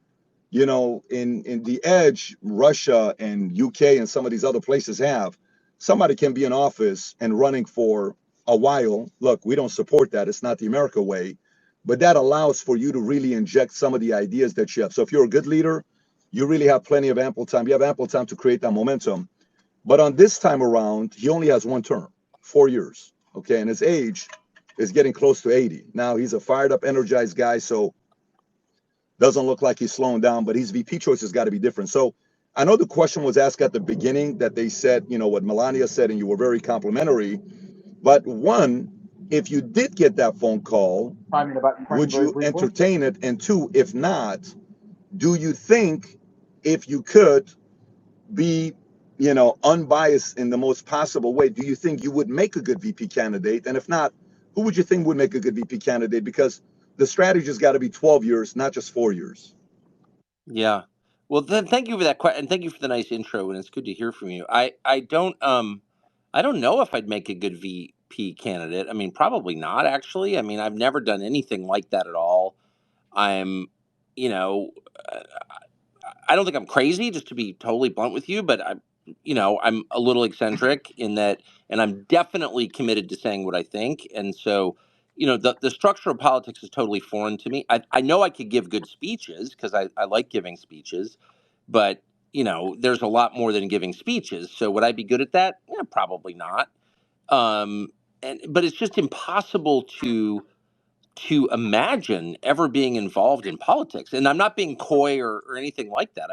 in the edge, Russia and UK and some of these other places have, somebody can be in office and running for a while. Look, we don't support that. It's not the America way. But that allows for you to really inject some of the ideas that you have. So if you're a good leader, you really have plenty of ample time. You have ample time to create that momentum. But on this time around, he only has 1 term. 4 years. Okay, and his age is getting close to 80. Now he's a fired up, energized guy, so doesn't look like he's slowing down, but his VP choice has got to be different. So I know the question was asked at the beginning that they said, you know, what Melania said, and you were very complimentary. But one, if you did get that phone call, would you entertain it? And two, if not, do you think if you could be, you know, unbiased in the most possible way, do you think you would make a good VP candidate? And if not, who would you think would make a good VP candidate? Because the strategy has got to be 12 years, not just 4 years. Yeah. Well, then thank you for that question, and thank you for the nice intro. And it's good to hear from you. I don't know if I'd make a good VP candidate. I mean, probably not actually. I mean, I've never done anything like that at all. I'm, you know, uh, I don't think I'm crazy, just to be totally blunt with you, but I'm a little eccentric in that, and I'm definitely committed to saying what I think. And so, the structure of politics is totally foreign to me. I know I could give good speeches because I like giving speeches, but there's a lot more than giving speeches. So would I be good at that? Yeah, probably not. But it's just impossible to imagine ever being involved in politics. And I'm not being coy or anything like that.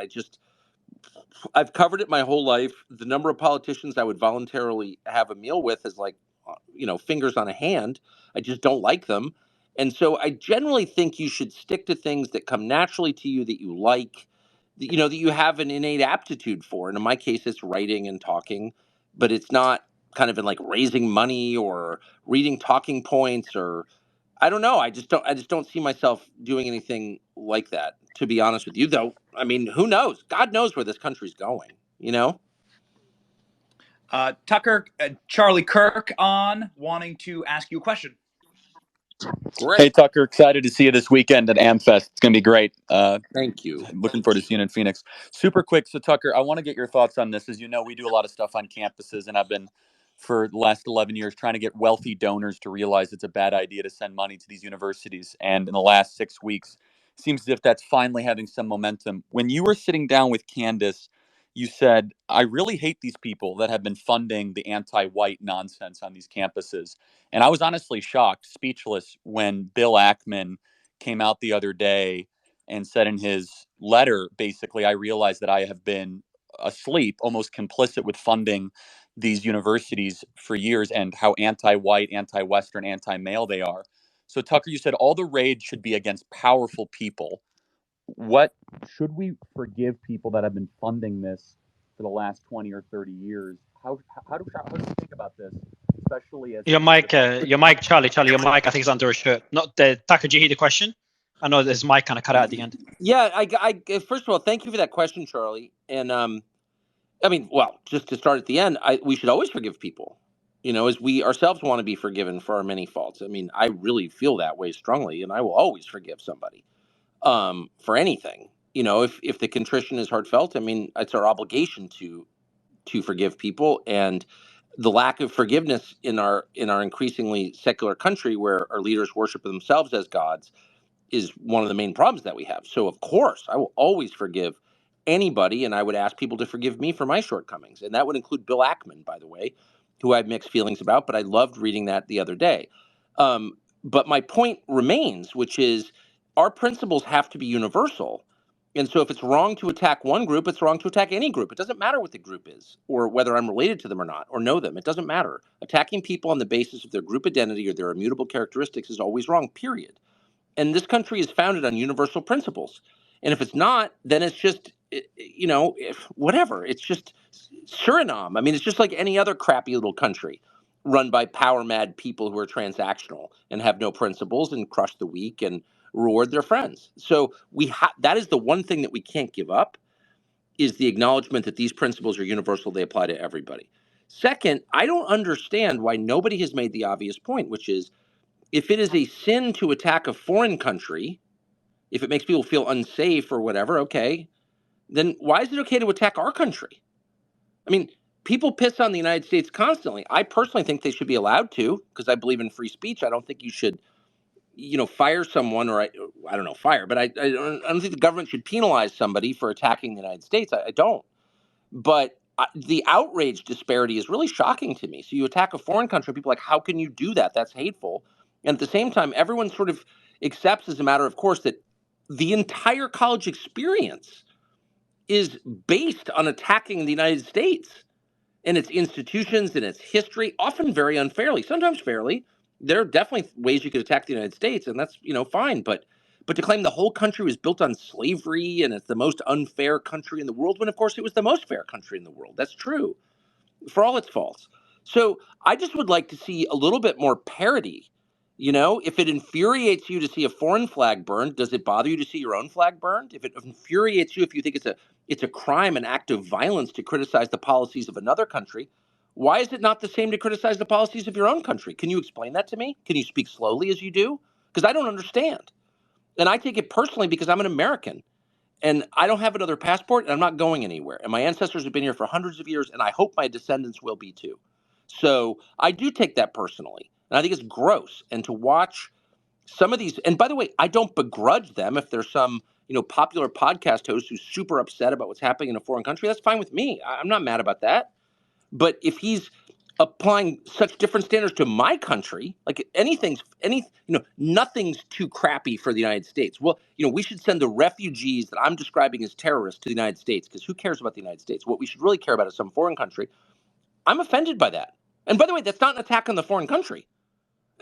I've covered it my whole life. The number of politicians I would voluntarily have a meal with is like, fingers on a hand. I just don't like them. And so I generally think you should stick to things that come naturally to you, that you like, that you have an innate aptitude for. And in my case, it's writing and talking, but it's not kind of in like raising money or reading talking points, or I don't know. I just don't see myself doing anything like that, to be honest with you, though. I mean, who knows? God knows where this country's going, you know? Tucker, Charlie Kirk on, wanting to ask you a question. Great. Hey, Tucker, excited to see you this weekend at AmFest. It's going to be great. Thank you. Looking forward to seeing you in Phoenix. Super quick. So, Tucker, I want to get your thoughts on this. As you know, we do a lot of stuff on campuses, and I've been, for the last 11 years, trying to get wealthy donors to realize it's a bad idea to send money to these universities. And in the last 6 weeks, it seems as if that's finally having some momentum. When you were sitting down with Candace, you said, I really hate these people that have been funding the anti-white nonsense on these campuses. And I was honestly shocked, speechless, when Bill Ackman came out the other day and said in his letter, basically, I realized that I have been asleep, almost complicit with funding these universities for years, and how anti-white, anti-Western, anti-male they are. So, Tucker, you said all the rage should be against powerful people. What should we forgive people that have been funding this for the last 20 or 30 years? How do you think about this, especially as your mic, Charlie, your mic, I think is under a shirt. Not the Tucker. Did you hear the question? I know his mic kind of cut out at the end. Yeah, I first of all, thank you for that question, Charlie. And I mean, well, just to start at the end, we should always forgive people, as we ourselves want to be forgiven for our many faults. I mean, I really feel that way strongly, and I will always forgive somebody for anything. If the contrition is heartfelt, I mean, it's our obligation to forgive people. And the lack of forgiveness in our increasingly secular country, where our leaders worship themselves as gods, is one of the main problems that we have. So of course, I will always forgive anybody, and I would ask people to forgive me for my shortcomings, and that would include Bill Ackman, by the way, who I have mixed feelings about, but I loved reading that the other day. But my point remains, which is our principles have to be universal. And so if it's wrong to attack one group, it's wrong to attack any group. It doesn't matter what the group is, or whether I'm related to them or not, or know them. It doesn't matter. Attacking people on the basis of their group identity or their immutable characteristics is always wrong, period. And this country is founded on universal principles. And if it's not, then it's just, whatever. It's just Suriname. I mean, it's just like any other crappy little country run by power mad people who are transactional and have no principles and crush the weak and reward their friends. So that is the one thing that we can't give up, is the acknowledgement that these principles are universal. They apply to everybody. Second, I don't understand why nobody has made the obvious point, which is, if it is a sin to attack a foreign country, if it makes people feel unsafe or whatever, okay, then why is it okay to attack our country? I mean, people piss on the United States constantly. I personally think they should be allowed to, because I believe in free speech. I don't think you should, fire someone, or I don't know, fire, but I don't think the government should penalize somebody for attacking the United States. I don't. But the outrage disparity is really shocking to me. So you attack a foreign country, people are like, how can you do that? That's hateful. And at the same time, everyone sort of accepts as a matter of course that the entire college experience is based on attacking the United States and its institutions and its history, often very unfairly, sometimes fairly. There are definitely ways you could attack the United States, and that's fine. But to claim the whole country was built on slavery and it's the most unfair country in the world, when of course it was the most fair country in the world. That's true for all its faults. So I just would like to see a little bit more parity. If it infuriates you to see a foreign flag burned, does it bother you to see your own flag burned? If it infuriates you, if you think it's a crime, an act of violence to criticize the policies of another country, why is it not the same to criticize the policies of your own country? Can you explain that to me? Can you speak slowly as you do? Because I don't understand. And I take it personally because I'm an American. And I don't have another passport, and I'm not going anywhere. And my ancestors have been here for hundreds of years, and I hope my descendants will be too. So I do take that personally. And I think it's gross. And to watch some of these, and by the way, I don't begrudge them if there's some, popular podcast host who's super upset about what's happening in a foreign country. That's fine with me. I'm not mad about that. But if he's applying such different standards to my country, like nothing's too crappy for the United States. Well, we should send the refugees that I'm describing as terrorists to the United States, because who cares about the United States? What we should really care about is some foreign country. I'm offended by that. And by the way, that's not an attack on the foreign country.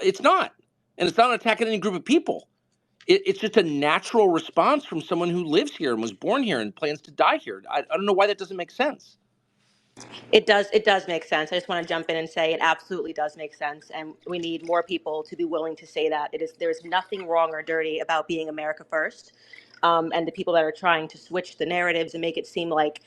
It's not. And it's not an attack on any group of people. It's just a natural response from someone who lives here and was born here and plans to die here. I don't know why that doesn't make sense. It does make sense. I just want to jump in and say it absolutely does make sense, and we need more people to be willing to say that. There's nothing wrong or dirty about being America first, and the people that are trying to switch the narratives and make it seem like,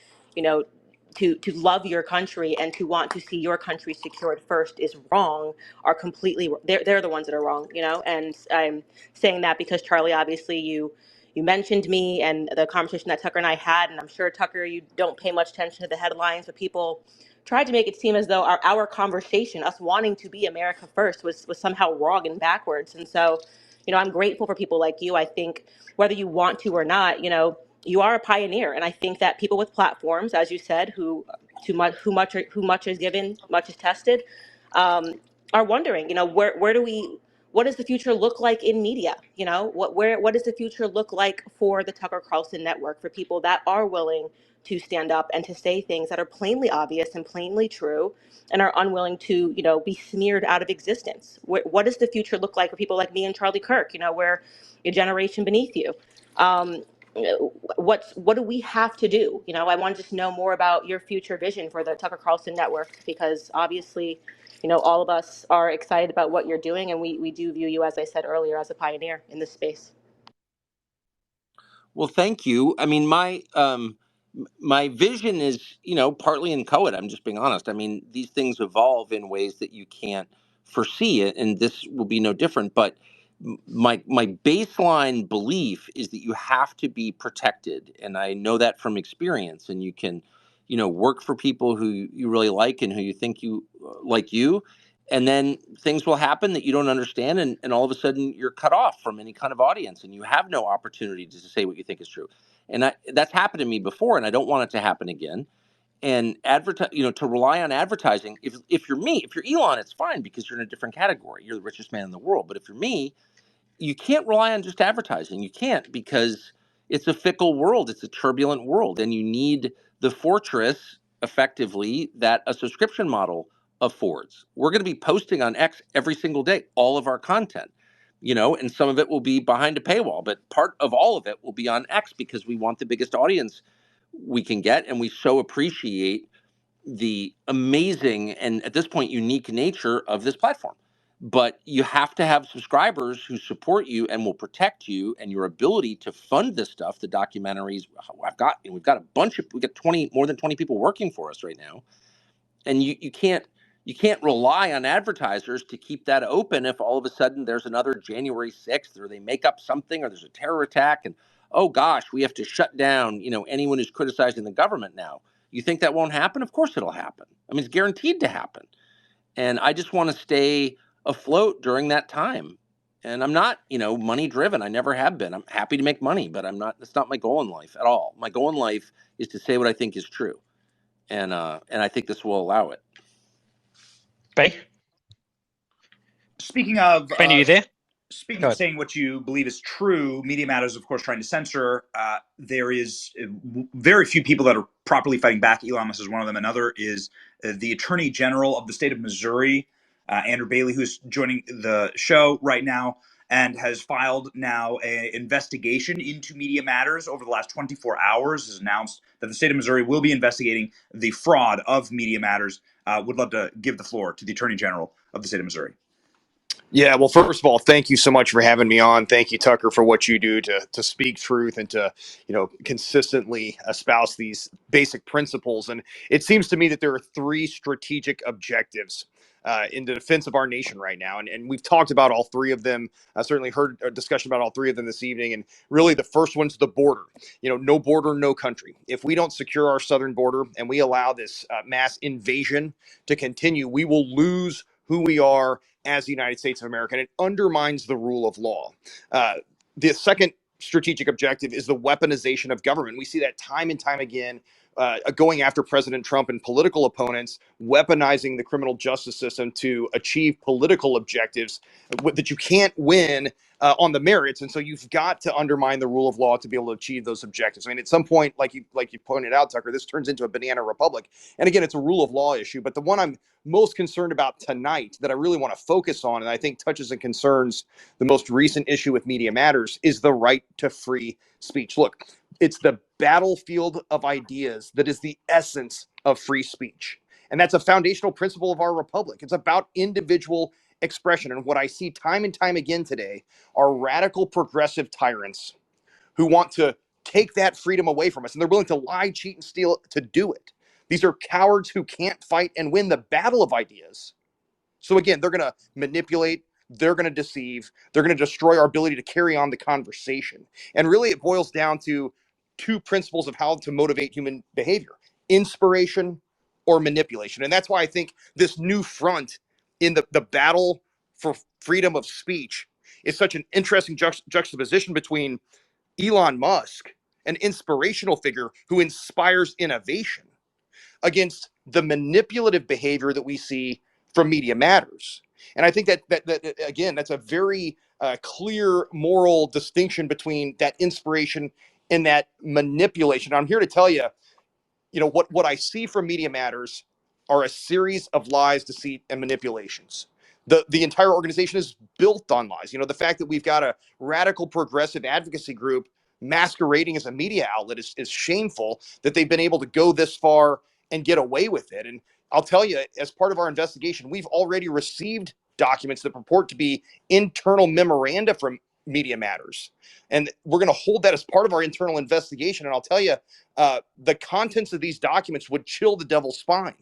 to love your country and to want to see your country secured first is wrong are completely, they're the ones that are wrong, and I'm saying that because Charlie, obviously you mentioned me and the conversation that Tucker and I had, and I'm sure, Tucker, you don't pay much attention to the headlines, but people tried to make it seem as though our conversation, us wanting to be America first, was somehow wrong and backwards. And so, I'm grateful for people like you. I think whether you want to or not, you are a pioneer, and I think that people with platforms, as you said, who much is given, much is tested, are wondering, what does the future look like in media? What does the future look like for the Tucker Carlson network, for people that are willing to stand up and to say things that are plainly obvious and plainly true and are unwilling to, be smeared out of existence? What does the future look like for people like me and Charlie Kirk, we're a generation beneath you? What do we have to do? I wanted to know more about your future vision for the Tucker Carlson network, because obviously, all of us are excited about what you're doing, and we do view you, as I said earlier, as a pioneer in this space. Well, thank you. I mean, my vision is, partly inchoate. I'm just being honest. I mean, these things evolve in ways that you can't foresee it, and this will be no different. But my baseline belief is that you have to be protected, and I know that from experience. And you can, work for people who you really like and who you think like you, and then things will happen that you don't understand, and all of a sudden you're cut off from any kind of audience, and you have no opportunity to say what you think is true. And that's happened to me before, and I don't want it to happen again. And to rely on advertising. If you're me, if you're Elon, it's fine because you're in a different category. You're the richest man in the world. But if you're me, you can't rely on just advertising. You can't, because it's a fickle world. It's a turbulent world, and you need the fortress effectively that a subscription model affords. We're going to be posting on X every single day, all of our content, and some of it will be behind a paywall, but part of all of it will be on X because we want the biggest audience we can get, and we so appreciate the amazing and at this point unique nature of this platform. But you have to have subscribers who support you and will protect you and your ability to fund this stuff. The documentaries we've got more than 20 people working for us right now, and you can't rely on advertisers to keep that open if all of a sudden there's another January 6th, or they make up something, or there's a terror attack, and oh gosh, we have to shut down anyone who's criticizing the government now. You think that won't happen? Of course it'll happen. I mean, it's guaranteed to happen. And I just want to stay afloat during that time. And I'm not, money driven. I never have been. I'm happy to make money, but I'm not. That's not my goal in life at all. My goal in life is to say what I think is true. and I think this will allow it. Bay, Speaking of Ben, are you there? Speaking Go of ahead. saying what you believe is true, Media Matters, of course, trying to censor. There is very few people that are properly fighting back. Elon Musk is one of them. Another is the Attorney General of the state of Missouri, Andrew Bailey, who's joining the show right now and has filed now an investigation into Media Matters over the last 24 hours, has announced that the state of Missouri will be investigating the fraud of Media Matters. Would love to give the floor to the Attorney General of the state of Missouri. Yeah, well, first of all, thank you so much for having me on. Thank you, Tucker, for what you do to speak truth and to, consistently espouse these basic principles. And it seems to me that there are three strategic objectives in the defense of our nation right now. And we've talked about all three of them. I certainly heard a discussion about all three of them this evening. And really, the first one's the border. No border, no country. If we don't secure our southern border and we allow this mass invasion to continue, we will lose who we are as the United States of America, and it undermines the rule of law. The second strategic objective is the weaponization of government. We see that time and time again, going after President Trump and political opponents, weaponizing the criminal justice system to achieve political objectives that you can't win on the merits, and so you've got to undermine the rule of law to be able to achieve those objectives. I mean, at some point, like you pointed out, Tucker, this turns into a banana republic. And again, it's a rule of law issue. But the one I'm most concerned about tonight that I really want to focus on, and I think touches and concerns the most recent issue with Media Matters, is the right to free speech. Look, it's the battlefield of ideas that is the essence of free speech. And that's a foundational principle of our republic. It's about individual expression. And what I see time and time again today are radical progressive tyrants who want to take that freedom away from us. And they're willing to lie, cheat, and steal to do it. These are cowards who can't fight and win the battle of ideas. So again, they're going to manipulate, they're going to deceive, they're going to destroy our ability to carry on the conversation. And really, it boils down to two principles of how to motivate human behavior: inspiration or manipulation. And that's why I think this new front in the battle for freedom of speech is such an interesting juxtaposition between Elon Musk, an inspirational figure who inspires innovation, against the manipulative behavior that we see from Media Matters. And I think that again, that's a very clear moral distinction between that inspiration and that manipulation. I'm here to tell you, what I see from Media Matters are a series of lies, deceit, and manipulations. The entire organization is built on lies. The fact that we've got a radical progressive advocacy group masquerading as a media outlet is shameful, that they've been able to go this far and get away with it. And I'll tell you, as part of our investigation, we've already received documents that purport to be internal memoranda from Media Matters. And we're going to hold that as part of our internal investigation. And I'll tell you, the contents of these documents would chill the devil's spine.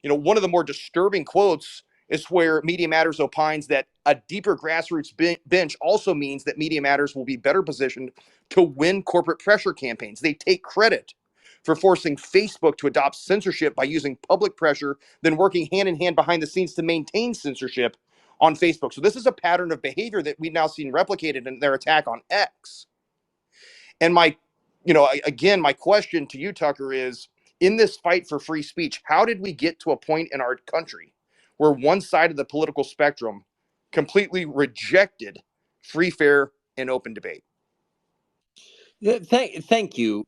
One of the more disturbing quotes is where Media Matters opines that a deeper grassroots bench also means that Media Matters will be better positioned to win corporate pressure campaigns. They take credit for forcing Facebook to adopt censorship by using public pressure, then working hand in hand behind the scenes to maintain censorship on Facebook. So this is a pattern of behavior that we've now seen replicated in their attack on X. And my question to you, Tucker, is, in this fight for free speech, how did we get to a point in our country where one side of the political spectrum completely rejected free, fair, and open debate? Thank you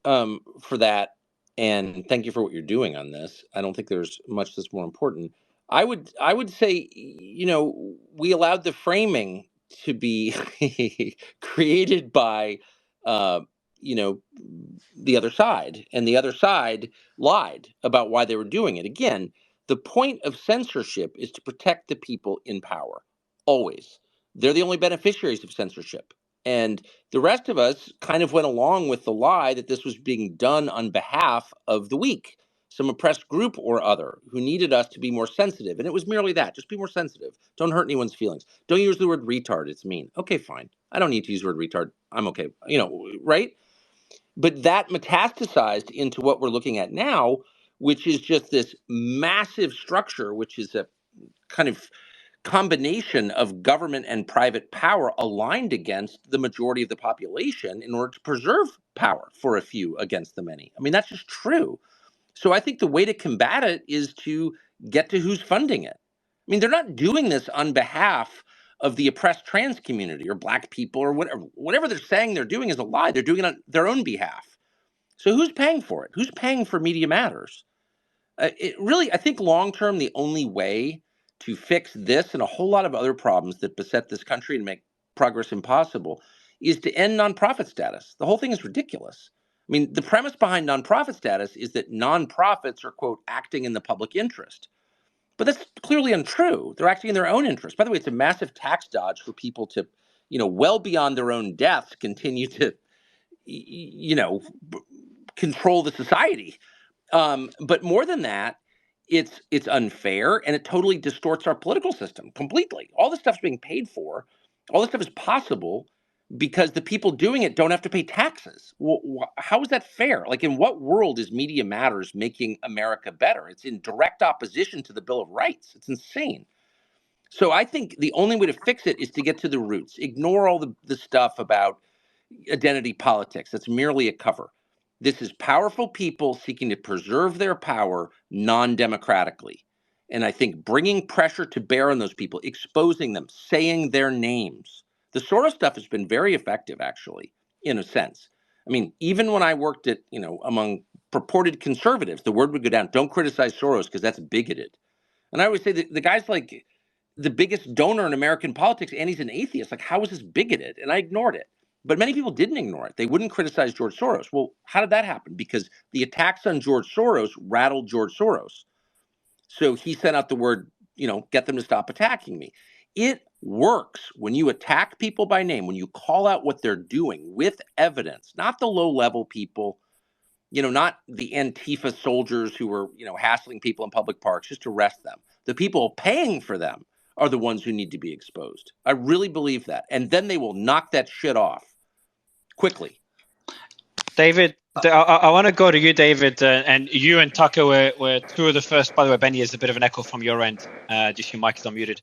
for that, and thank you for what you're doing on this. I don't think there's much that's more important. I would say, we allowed the framing to be created by, the other side, and the other side lied about why they were doing it. Again, the point of censorship is to protect the people in power. Always, they're the only beneficiaries of censorship. And the rest of us kind of went along with the lie that this was being done on behalf of the weak, some oppressed group or other who needed us to be more sensitive. And it was merely that: just be more sensitive. Don't hurt anyone's feelings. Don't use the word retard. It's mean. Okay, fine. I don't need to use the word retard. I'm okay. Right? But that metastasized into what we're looking at now, which is just this massive structure, which is a kind of combination of government and private power aligned against the majority of the population in order to preserve power for a few against the many. I mean, that's just true. So I think the way to combat it is to get to who's funding it. I mean, they're not doing this on behalf of the oppressed trans community or black people or whatever they're saying they're doing is a lie. They're doing it on their own behalf. So who's paying for it? Who's paying for Media Matters? It really, I think long term, the only way to fix this and a whole lot of other problems that beset this country and make progress impossible is to end nonprofit status. The whole thing is ridiculous. I mean, the premise behind nonprofit status is that nonprofits are, quote, acting in the public interest. But that's clearly untrue. They're acting in their own interest. By the way, it's a massive tax dodge for people to, well beyond their own deaths, continue to, control the society. But more than that, it's unfair and it totally distorts our political system completely. All this stuff's being paid for. All this stuff is possible because the people doing it don't have to pay taxes. Well, how is that fair? Like, in what world is Media Matters making America better? It's in direct opposition to the Bill of Rights. It's insane. So I think the only way to fix it is to get to the roots. Ignore all the stuff about identity politics. That's merely a cover. This is powerful people seeking to preserve their power non-democratically. And I think bringing pressure to bear on those people, exposing them, saying their names. The Soros stuff has been very effective, actually, in a sense. I mean, even when I worked at, among purported conservatives, the word would go down, don't criticize Soros because that's bigoted. And I always say that the guy's like the biggest donor in American politics, and he's an atheist. Like, how is this bigoted? And I ignored it. But many people didn't ignore it. They wouldn't criticize George Soros. Well, how did that happen? Because the attacks on George Soros rattled George Soros. So he sent out the word, get them to stop attacking me. It works when you attack people by name, when you call out what they're doing with evidence, not the low-level people, not the Antifa soldiers who were, hassling people in public parks, just arrest them. The people paying for them are the ones who need to be exposed. I really believe that. And then they will knock that shit off quickly. David, I want to go to you, David, and you and Tucker were two of the first. By the way, Benny, there's a bit of an echo from your end. Just your mic is unmuted.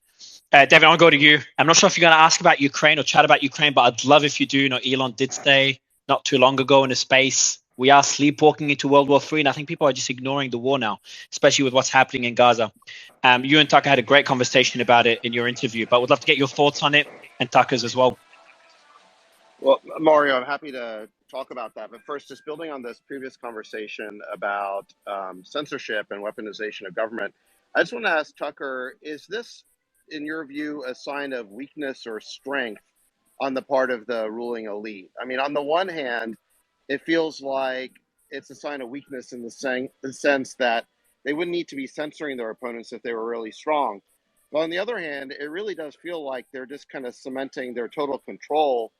David, I want to go to you. I'm not sure if you're going to ask about Ukraine or chat about Ukraine, but I'd love if you do. Elon did say not too long ago in a space, we are sleepwalking into World War III, and I think people are just ignoring the war now, especially with what's happening in Gaza. You and Tucker had a great conversation about it in your interview, but would love to get your thoughts on it and Tucker's as well. Well, Mario, I'm happy to talk about that. But first, just building on this previous conversation about censorship and weaponization of government, I just want to ask Tucker, is this, in your view, a sign of weakness or strength on the part of the ruling elite? I mean, on the one hand, it feels like it's a sign of weakness in the sense that they wouldn't need to be censoring their opponents if they were really strong. But on the other hand, it really does feel like they're just kind of cementing their total control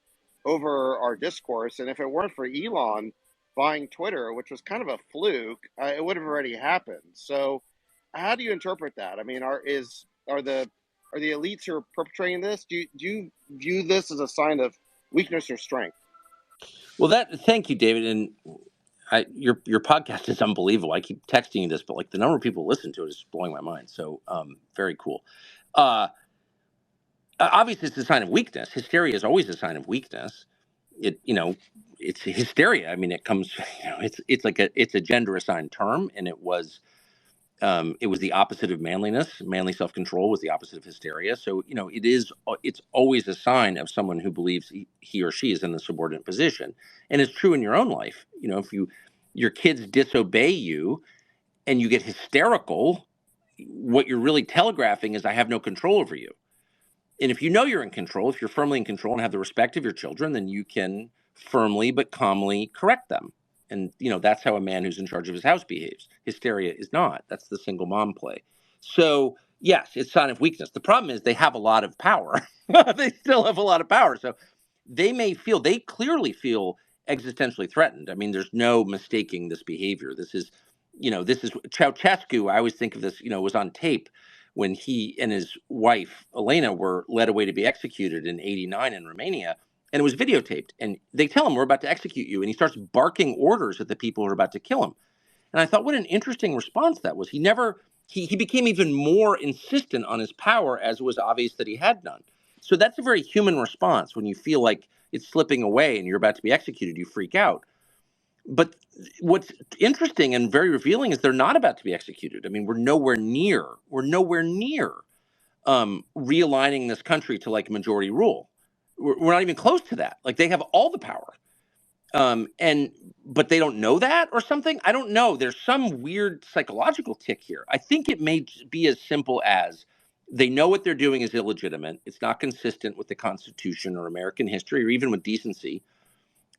over our discourse. And if it weren't for Elon buying Twitter, which was kind of a fluke, it would have already happened. So how do you interpret that? I mean, are the elites who are perpetrating this, do you view this as a sign of weakness or strength? Well, thank you, David. And your podcast is unbelievable. I keep texting you this, but like the number of people who listen to it is blowing my mind. So very cool. Obviously, it's a sign of weakness. Hysteria is always a sign of weakness. It's hysteria. I mean, it comes. It's a gender assigned term, and it was the opposite of manliness. Manly self-control was the opposite of hysteria. So it's always a sign of someone who believes he or she is in the subordinate position, and it's true in your own life. If your kids disobey you, and you get hysterical, what you're really telegraphing is I have no control over you. And if you're in control, if you're firmly in control and have the respect of your children, then you can firmly but calmly correct them. And, that's how a man who's in charge of his house behaves. Hysteria is not. That's the single mom play. So, yes, it's a sign of weakness. The problem is they have a lot of power. They still have a lot of power. So they clearly feel existentially threatened. I mean, there's no mistaking this behavior. This is Ceausescu. I always think of this, was on tape when he and his wife, Elena, were led away to be executed in '89 in Romania. And it was videotaped. And they tell him, we're about to execute you. And he starts barking orders at the people who are about to kill him. And I thought, what an interesting response that was. He became even more insistent on his power as it was obvious that he had none. So that's a very human response. When you feel like it's slipping away and you're about to be executed, you freak out. But what's interesting and very revealing is they're not about to be executed. I mean, we're nowhere near realigning this country to like majority rule. We're not even close to that. Like they have all the power. But they don't know that or something. I don't know. There's some weird psychological tick here. I think it may be as simple as they know what they're doing is illegitimate. It's not consistent with the Constitution or American history or even with decency.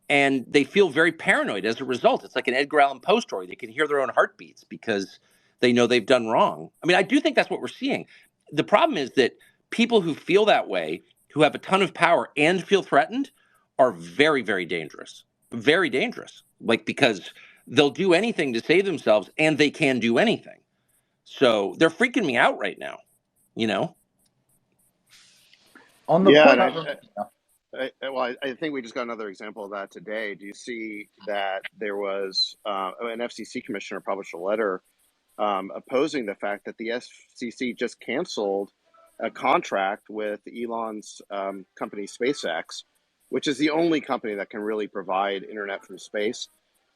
And they feel very paranoid as a result. It's like an Edgar Allan Poe story. They can hear their own heartbeats because they know they've done wrong. I mean, I do think that's what we're seeing. The problem is that people who feel that way, who have a ton of power and feel threatened, are very, very dangerous. Very dangerous. Like, because they'll do anything to save themselves and they can do anything. So they're freaking me out right now, you know? On the Yeah, point, I think we just got another example of that today. Do you see that there was an FCC commissioner published a letter opposing the fact that the FCC just canceled a contract with Elon's company SpaceX, which is the only company that can really provide internet from space.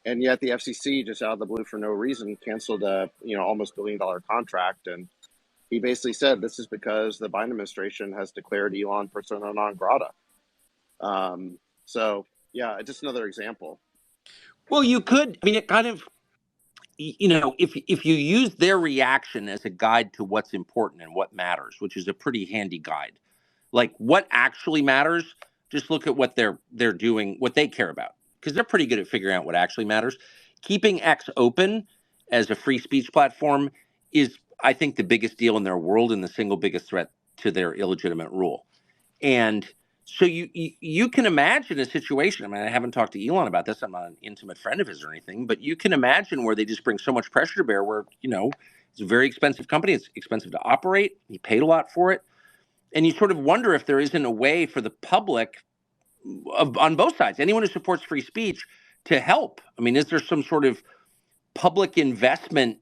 And yet the FCC just out of the blue for no reason canceled a almost $1 billion contract. And he basically said this is because the Biden administration has declared Elon persona non grata. So yeah, just another example. Well, you could, I mean, it kind of, if you use their reaction as a guide to what's important and what matters, which is a pretty handy guide, like what actually matters, just look at what they're doing, what they care about, because they're pretty good at figuring out what actually matters. Keeping X open as a free speech platform is, I think, the biggest deal in their world and the single biggest threat to their illegitimate rule. And so you can imagine a situation. I mean, I haven't talked to Elon about this. I'm not an intimate friend of his or anything, but you can imagine where they just bring so much pressure to bear where, it's a very expensive company. It's expensive to operate. He paid a lot for it. And you sort of wonder if there isn't a way for the public on both sides, anyone who supports free speech, to help. I mean, is there some sort of public investment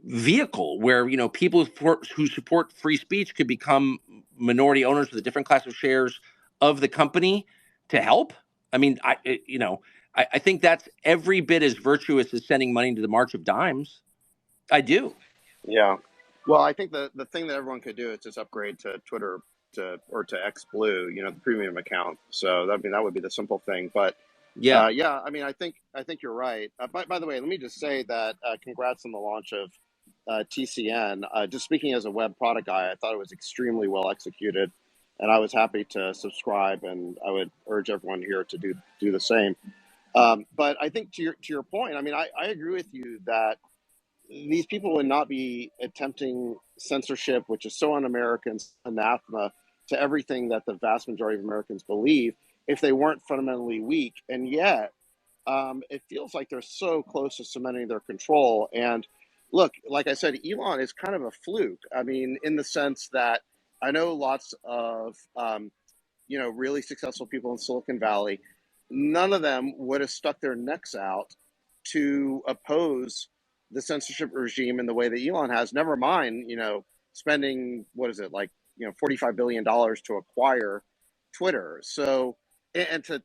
vehicle where people who support free speech could become minority owners with a different class of shares of the company to help? I mean, I think that's every bit as virtuous as sending money to the March of Dimes. I do. Yeah. Well, I think the thing that everyone could do is just upgrade to Twitter or to X Blue, the premium account. So that would be the simple thing. But Yeah. I mean, I think you're right. By the way, let me just say that congrats on the launch of TCN. Just speaking as a web product guy, I thought it was extremely well executed, and I was happy to subscribe. And I would urge everyone here to do the same. But I think to your point, I mean, I agree with you that these people would not be attempting censorship, which is so un-American, anathema to everything that the vast majority of Americans believe, if they weren't fundamentally weak. And yet, it feels like they're so close to cementing their control. And look, like I said, Elon is kind of a fluke. I mean, in the sense that I know lots of, really successful people in Silicon Valley. None of them would have stuck their necks out to oppose the censorship regime in the way that Elon has, never mind, spending, $45 billion to acquire Twitter. So, and to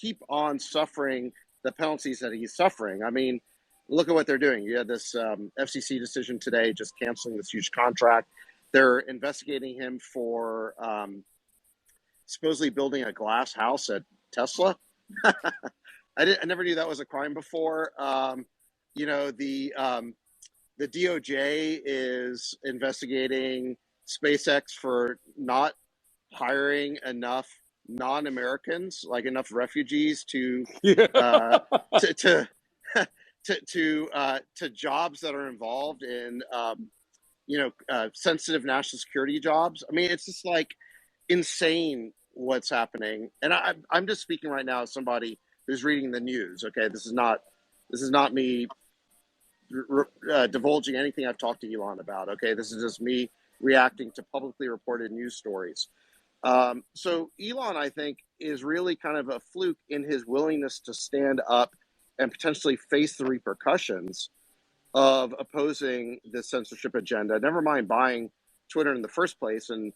keep on suffering the penalties that he's suffering. I mean, look at what they're doing. You had this FCC decision today, just canceling this huge contract. They're investigating him for supposedly building a glass house at Tesla. I never knew that was a crime before. The DOJ is investigating SpaceX for not hiring enough non-Americans, like enough refugees to jobs that are involved in sensitive national security jobs. I mean, it's just like insane what's happening. And I'm just speaking right now as somebody who's reading the news. Okay, this is not me divulging anything I've talked to Elon about. Okay, this is just me reacting to publicly reported news stories. So Elon, I think, is really kind of a fluke in his willingness to stand up and potentially face the repercussions of opposing the censorship agenda. Never mind buying Twitter in the first place and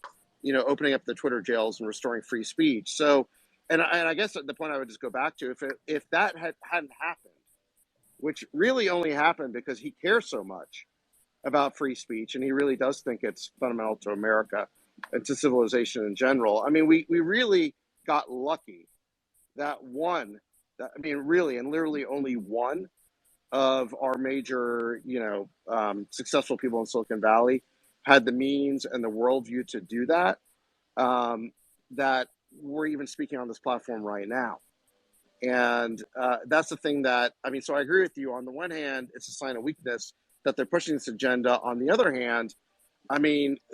opening up the Twitter jails and restoring free speech. So and I guess the point I would just go back to, if that hadn't happened, which really only happened because he cares so much about free speech, and he really does think it's fundamental to America and to civilization in general. I mean, we really got lucky that really and literally only one of our major, successful people in Silicon Valley had the means and the worldview to do that, that we're even speaking on this platform right now. And that's the thing that, so I agree with you. On the one hand, it's a sign of weakness that they're pushing this agenda. On the other hand,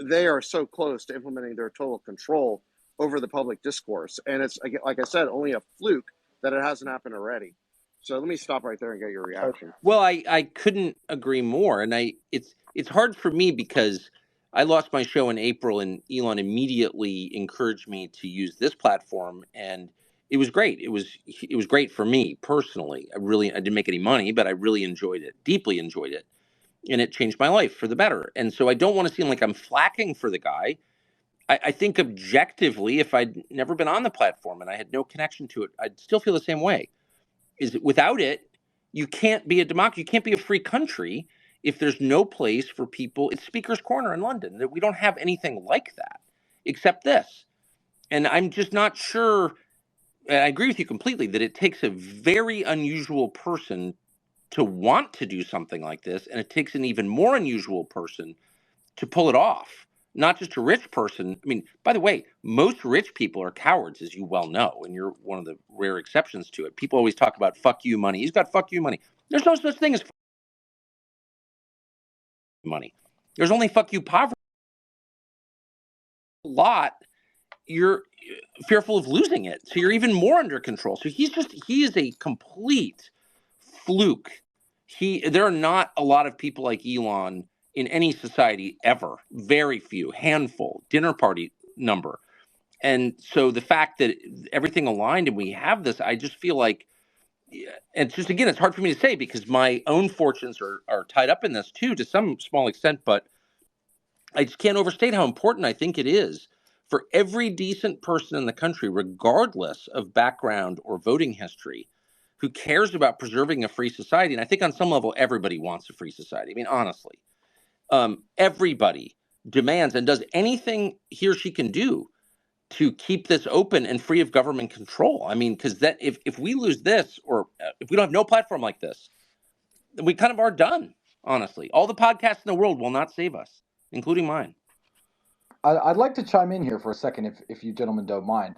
they are so close to implementing their total control over the public discourse. And it's, like I said, only a fluke that it hasn't happened already. So let me stop right there and get your reaction. Well, I couldn't agree more. And it's hard for me because I lost my show in April, and Elon immediately encouraged me to use this platform, and it was great. It was great for me personally. I didn't make any money, but I really enjoyed it, deeply enjoyed it. And it changed my life for the better. And so I don't want to seem like I'm flacking for the guy. I think objectively, if I'd never been on the platform and I had no connection to it, I'd still feel the same way. Without it, you can't be a democracy. You can't be a free country if there's no place for people. It's Speaker's Corner in London. We don't have anything like that except this. And I'm just not sure. And I agree with you completely that it takes a very unusual person to want to do something like this. And it takes an even more unusual person to pull it off. Not just a rich person. By the way, most rich people are cowards, as you well know, and you're one of the rare exceptions to it. People always talk about fuck you money. He's got fuck you money. There's no such thing as money. There's only fuck you poverty. A lot, you're fearful of losing it. So you're even more under control. So he is a complete fluke. There are not a lot of people like Elon in any society ever. Very few, handful, dinner party number. And so the fact that everything aligned and we have this, I just feel like, and just again, it's hard for me to say because my own fortunes are tied up in this too, to some small extent, but I just can't overstate how important I think it is for every decent person in the country, regardless of background or voting history, who cares about preserving a free society. And I think on some level, everybody wants a free society. Honestly. Everybody demands and does anything he or she can do to keep this open and free of government control. Because that if we lose this, or if we don't have no platform like this, then we kind of are done. Honestly, all the podcasts in the world will not save us, including mine. I'd like to chime in here for a second, if you gentlemen don't mind.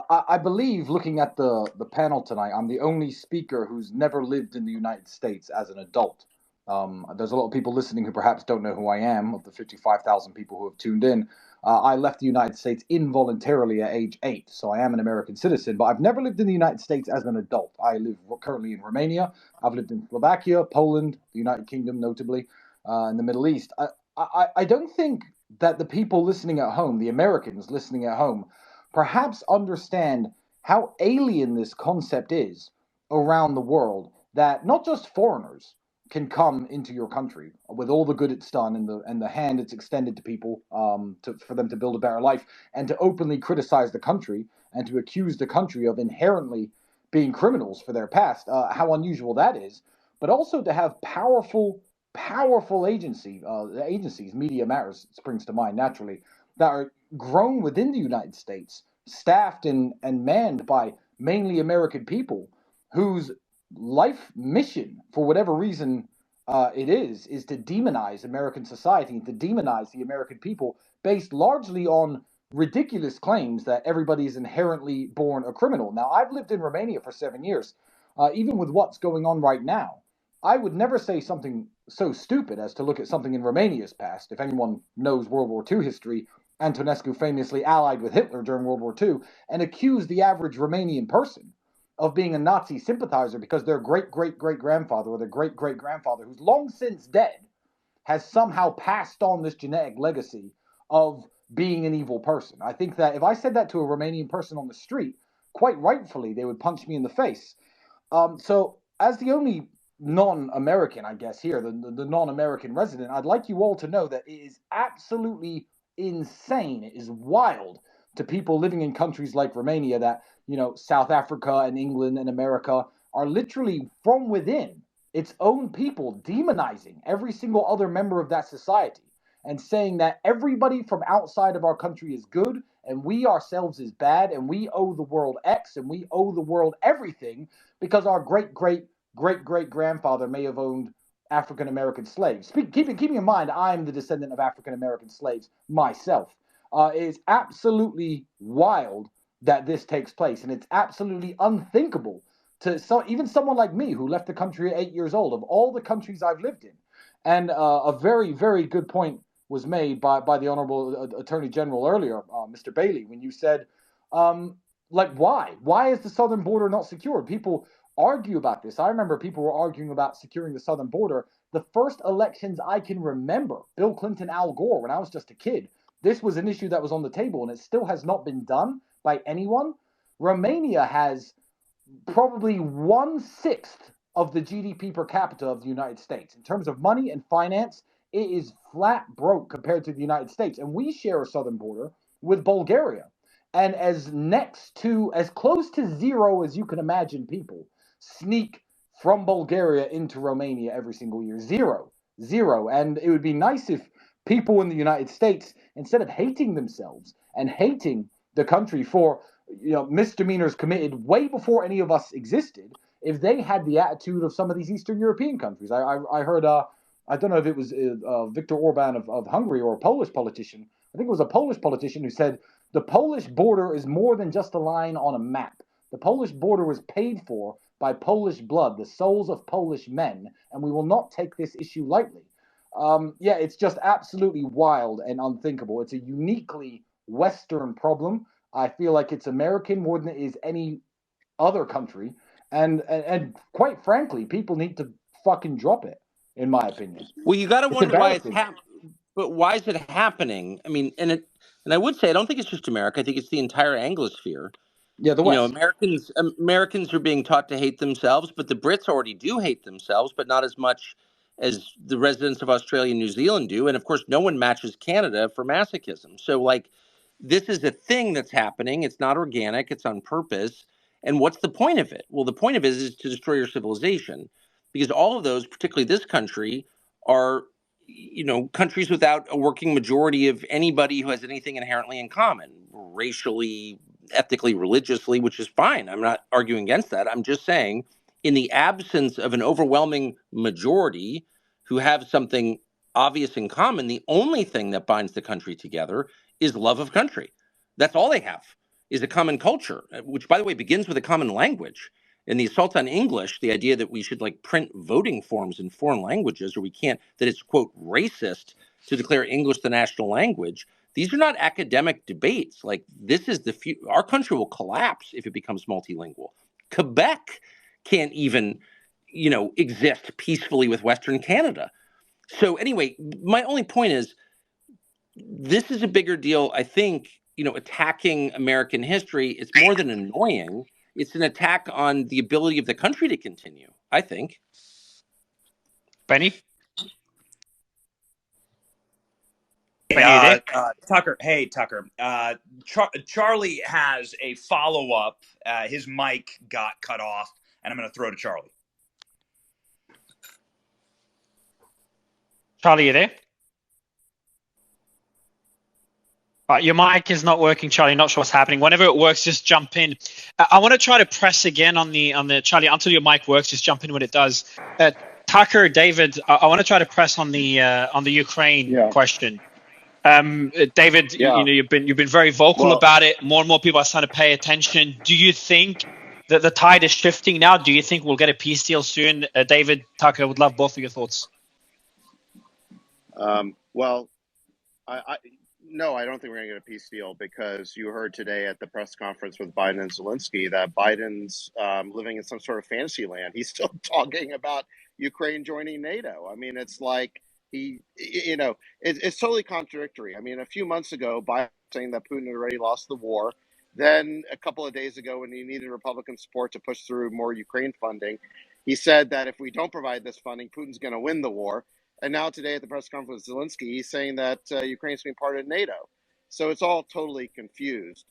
I believe, looking at the panel tonight, I'm the only speaker who's never lived in the United States as an adult. There's a lot of people listening who perhaps don't know who I am. Of the 55,000 people who have tuned in, I left the United States involuntarily at age 8, so I am an American citizen, but I've never lived in the United States as an adult. I live currently in Romania. I've lived in Slovakia, Poland, the United Kingdom, notably, in the Middle East. I don't think that the people listening at home, the Americans listening at home, perhaps understand how alien this concept is around the world, that not just foreigners can come into your country with all the good it's done and the hand it's extended to people for them to build a better life, and to openly criticize the country and to accuse the country of inherently being criminals for their past, how unusual that is, but also to have powerful agencies, Media Matters springs to mind naturally, that are grown within the United States, staffed and manned by mainly American people whose life mission, for whatever reason it is to demonize American society and to demonize the American people, based largely on ridiculous claims that everybody is inherently born a criminal. Now, I've lived in Romania for 7 years. Even with what's going on right now, I would never say something so stupid as to look at something in Romania's past. If anyone knows World War II history, Antonescu famously allied with Hitler during World War II and accused the average Romanian person of being a Nazi sympathizer because their great-great-great-grandfather or their great-great-grandfather, who's long since dead, has somehow passed on this genetic legacy of being an evil person. I think that if I said that to a Romanian person on the street, quite rightfully, they would punch me in the face. So as the only non-American, I guess, here, the non-American resident, I'd like you all to know that it is absolutely insane, it is wild to people living in countries like Romania that, South Africa and England and America are literally from within its own people demonizing every single other member of that society and saying that everybody from outside of our country is good and we ourselves is bad and we owe the world X and we owe the world everything because our great-great-great-great-grandfather may have owned African American slaves. Keeping in mind, I'm the descendant of African American slaves myself. It is absolutely wild that this takes place, and it's absolutely unthinkable to even someone like me who left the country at 8 years old, of all the countries I've lived in. And a very, very good point was made by the Honorable Attorney General earlier, Mr. Bailey, when you said, why is the southern border not secured? People argue about this. I remember people were arguing about securing the southern border. The first elections I can remember, Bill Clinton, Al Gore, when I was just a kid, this was an issue that was on the table, and it still has not been done by anyone. Romania has probably 1/6 of the GDP per capita of the United States. In terms of money and finance, it is flat broke compared to the United States. And we share a southern border with Bulgaria. And as close to zero as you can imagine people sneak from Bulgaria into Romania every single year. Zero. And it would be nice if people in the United States, instead of hating themselves and hating the country for misdemeanors committed way before any of us existed, if they had the attitude of some of these Eastern European countries. I heard, I don't know if it was Viktor Orban of Hungary or a Polish politician. I think it was a Polish politician who said, the Polish border is more than just a line on a map. The Polish border was paid for by Polish blood, the souls of Polish men, and we will not take this issue lightly. It's just absolutely wild and unthinkable. It's a uniquely Western problem. I feel like it's American more than it is any other country. And quite frankly, people need to fucking drop it, in my opinion. Well, you got to wonder why it's embarrassing. but why is it happening? I mean, and I would say I don't think it's just America. I think it's the entire Anglosphere. Yeah, the West. Americans are being taught to hate themselves, but the Brits already do hate themselves, but not as much as the residents of Australia and New Zealand do. And of course, no one matches Canada for masochism. So, this is a thing that's happening. It's not organic. It's on purpose. And what's the point of it? Well, the point of it is to destroy your civilization, because all of those, particularly this country, are countries without a working majority of anybody who has anything inherently in common, racially, ethnically, religiously, which is fine. I'm not arguing against that. I'm just saying, in the absence of an overwhelming majority who have something obvious in common, the only thing that binds the country together is love of country. That's all they have, is a common culture, which, by the way, begins with a common language. And the assault on English, the idea that we should print voting forms in foreign languages, or we can't, that it's, quote, racist to declare English the national language. These are not academic debates. This is our country will collapse if it becomes multilingual. Quebec can't even, exist peacefully with Western Canada. So anyway, my only point is, this is a bigger deal. I think, attacking American history, it's more than annoying. It's an attack on the ability of the country to continue, I think. Benny? Tucker. Hey, Tucker. Charlie has a follow-up. His mic got cut off, and I'm going to throw to Charlie. Charlie, you there? Your mic is not working, Charlie. Not sure what's happening. Whenever it works, just jump in. I want to try to press again on the Charlie until your mic works. Just jump in when it does. Tucker, David, I want to try to press on the Ukraine question. David, you've been very vocal about it. More and more people are starting to pay attention. Do you think that the tide is shifting now? Do you think we'll get a peace deal soon? David, Tucker, I would love both of your thoughts. No, I don't think we're going to get a peace deal, because you heard today at the press conference with Biden and Zelenskyy that Biden's living in some sort of fantasy land. He's still talking about Ukraine joining NATO. I mean, it's like it's totally contradictory. I mean, a few months ago, Biden was saying that Putin had already lost the war. Then a couple of days ago, when he needed Republican support to push through more Ukraine funding, he said that if we don't provide this funding, Putin's going to win the war. And now today at the press conference with Zelenskyy, he's saying that Ukraine's being part of NATO. So it's all totally confused.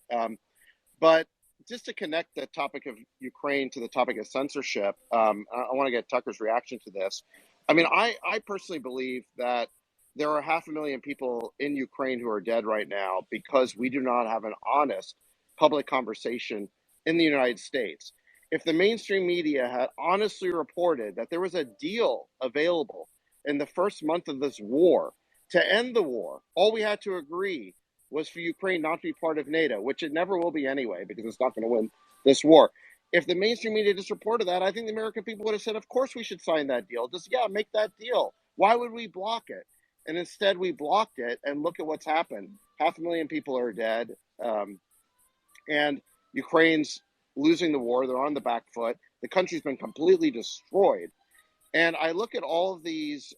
But just to connect the topic of Ukraine to the topic of censorship, I want to get Tucker's reaction to this. I mean, I personally believe that there are 500,000 people in Ukraine who are dead right now because we do not have an honest public conversation in the United States. If the mainstream media had honestly reported that there was a deal available in the first month of this war to end the war, all we had to agree was for Ukraine not to be part of NATO, which it never will be anyway, because it's not going to win this war. If the mainstream media just reported that, I think the American people would have said, of course we should sign that deal. Just, yeah, make that deal. Why would we block it? And instead we blocked it, and look at what's happened. 500,000 people are dead, and Ukraine's losing the war. They're on the back foot. The country's been completely destroyed. And I look at all of these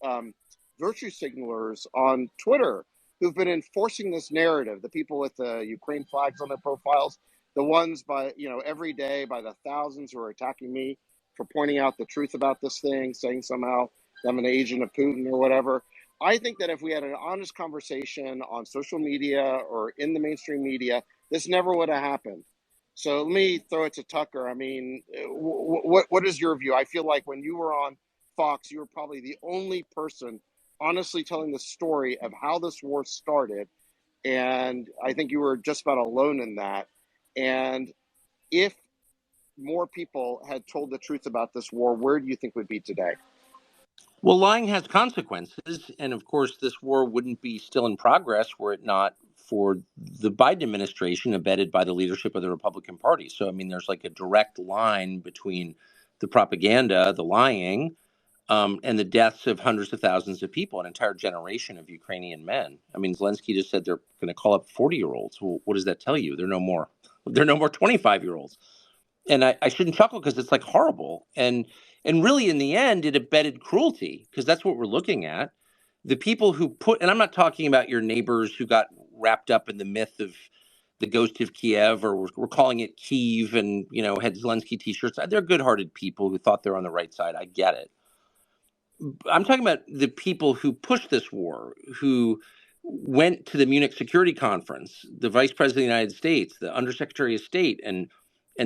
virtue signalers on Twitter who've been enforcing this narrative, the people with the Ukraine flags on their profiles, the ones by, every day by the thousands who are attacking me for pointing out the truth about this thing, saying somehow I'm an agent of Putin or whatever. I think that if we had an honest conversation on social media or in the mainstream media, this never would have happened. So let me throw it to Tucker. I mean, what is your view? I feel like when you were on Fox, you were probably the only person honestly telling the story of how this war started. And I think you were just about alone in that. And if more people had told the truth about this war, where do you think we'd be today? Well, lying has consequences. And of course, this war wouldn't be still in progress were it not for the Biden administration abetted by the leadership of the Republican Party. So, I mean, there's like a direct line between the propaganda, the lying, and the deaths of hundreds of thousands of people, an entire generation of Ukrainian men. I mean, Zelenskyy just said they're going to call up 40-year-olds. Well, what does that tell you? They're no more 25-year-olds. And I shouldn't chuckle because it's like horrible. And really, in the end, it abetted cruelty, because that's what we're looking at. The people who put, and I'm not talking about your neighbors who got wrapped up in the myth of the ghost of Kiev, or we're calling it Kiev, and had Zelenskyy t-shirts. They're good-hearted people who thought they're on the right side. I get it. I'm talking about the people who pushed this war, who went to the Munich Security Conference, the Vice President of the United States, the Undersecretary of State, and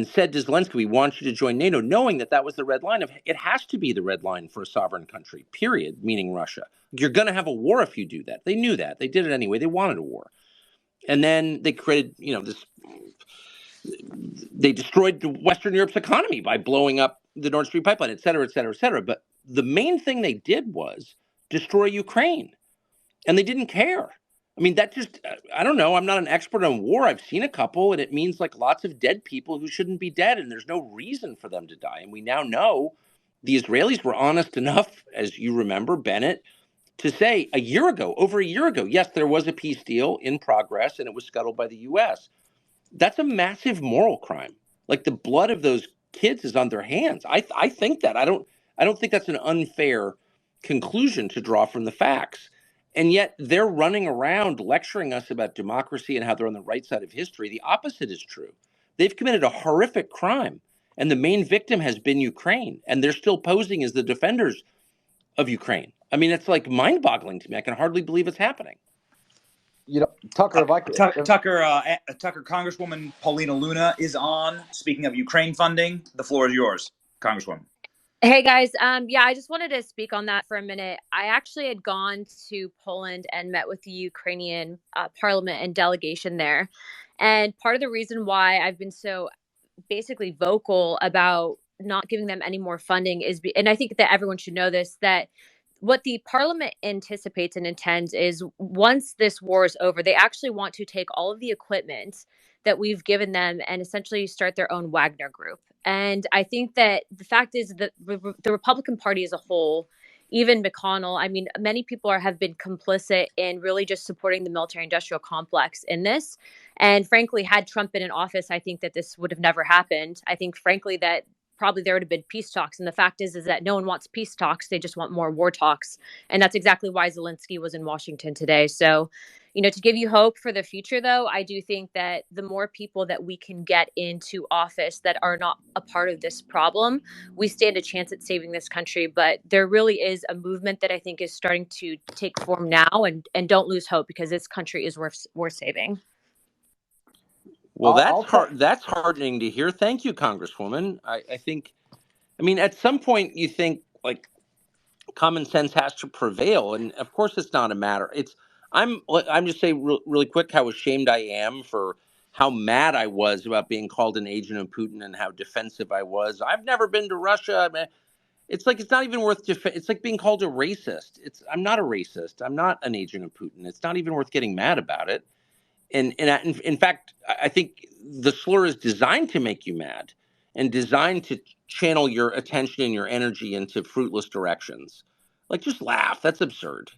said to Zelenskyy, we want you to join NATO, knowing that that was the red line. It has to be the red line for a sovereign country, period, meaning Russia. You're going to have a war if you do that. They knew that. They did it anyway. They wanted a war. And then they created, they destroyed Western Europe's economy by blowing up the Nord Stream pipeline, et cetera, et cetera, et cetera. But the main thing they did was destroy Ukraine. And they didn't care. I mean, that just, I don't know. I'm not an expert on war. I've seen a couple, and it means like lots of dead people who shouldn't be dead, and there's no reason for them to die. And we now know the Israelis were honest enough, as you remember, Bennett, to say over a year ago, yes, there was a peace deal in progress, and it was scuttled by the U.S. That's a massive moral crime. Like, the blood of those kids is on their hands. I think that. I don't think that's an unfair conclusion to draw from the facts. And yet they're running around lecturing us about democracy and how they're on the right side of history. The opposite is true. They've committed a horrific crime, and the main victim has been Ukraine, and they're still posing as the defenders of Ukraine. I mean, it's like mind-boggling to me. I can hardly believe it's happening. Tucker, if I could, Tucker, Congresswoman Paulina Luna is on. Speaking of Ukraine funding, the floor is yours, Congresswoman. Hey guys, I just wanted to speak on that for a minute. I actually had gone to Poland and met with the Ukrainian parliament and delegation there. And part of the reason why I've been so basically vocal about not giving them any more funding is, and I think that everyone should know this, that what the parliament anticipates and intends is once this war is over, they actually want to take all of the equipment that we've given them and essentially start their own Wagner group. And I think that the fact is that the Republican Party as a whole, even McConnell, I mean, many people have been complicit in really just supporting the military-industrial complex in this. And frankly, had Trump been in office, I think that this would have never happened. I think, frankly, that probably there would have been peace talks. And the fact is that no one wants peace talks. They just want more war talks. And that's exactly why Zelenskyy was in Washington today. So, to give you hope for the future, though, I do think that the more people that we can get into office that are not a part of this problem, we stand a chance at saving this country. But there really is a movement that I think is starting to take form now, and don't lose hope, because this country is worth saving. Well, I'll try. that's heartening to hear. Thank you, Congresswoman. I think, at some point you think like common sense has to prevail, and of course it's not a matter. I'm just saying really quick how ashamed I am for how mad I was about being called an agent of Putin and how defensive I was. I've never been to Russia. It's like it's not even worth it's like being called a racist. I'm not a racist. I'm not an agent of Putin. It's not even worth getting mad about it. And in fact, I think the slur is designed to make you mad and designed to channel your attention and your energy into fruitless directions. Like, just laugh. That's absurd.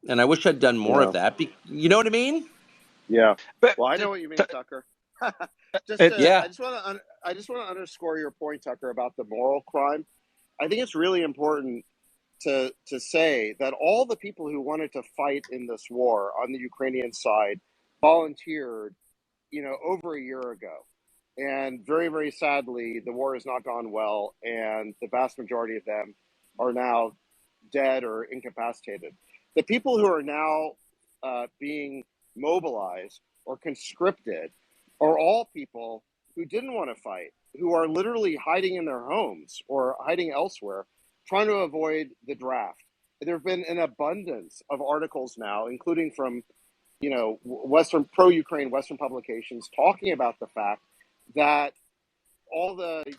And I wish I'd done more of that. You know what I mean? Yeah. But Well, I know what you mean, Tucker. I Yeah. just want to underscore your point, Tucker, about the moral crime. I think it's really important to say that all the people who wanted to fight in this war on the Ukrainian side volunteered, over a year ago. And very, very sadly, the war has not gone well, and the vast majority of them are now dead or incapacitated. The people who are now being mobilized or conscripted are all people who didn't want to fight, who are literally hiding in their homes or hiding elsewhere, trying to avoid the draft. There have been an abundance of articles now, including from Western pro-Ukraine Western publications, talking about the fact that all the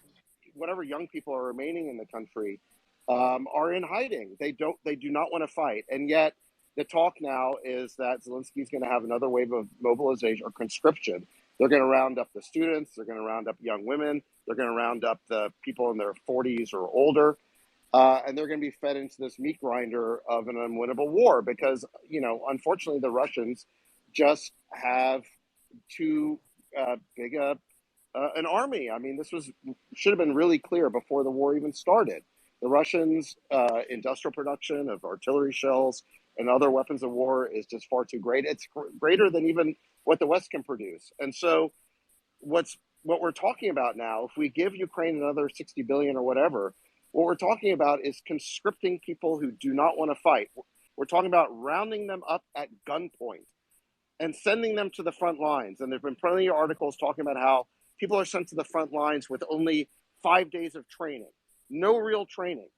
whatever young people are remaining in the country are in hiding. They do not want to fight, and yet the talk now is that Zelenskyy is going to have another wave of mobilization or conscription. They're going to round up the students. They're going to round up young women. They're going to round up the people in their 40s or older. And they're going to be fed into this meat grinder of an unwinnable war because, unfortunately, the Russians just have too big an army. I mean, this should have been really clear before the war even started. The Russians' industrial production of artillery shells and other weapons of war is just far too great. It's greater than even what the West can produce. And so what we're talking about now, if we give Ukraine another 60 billion or whatever, what we're talking about is conscripting people who do not want to fight. We're talking about rounding them up at gunpoint and sending them to the front lines. And there've been plenty of articles talking about how people are sent to the front lines with only 5 days of training, no real training.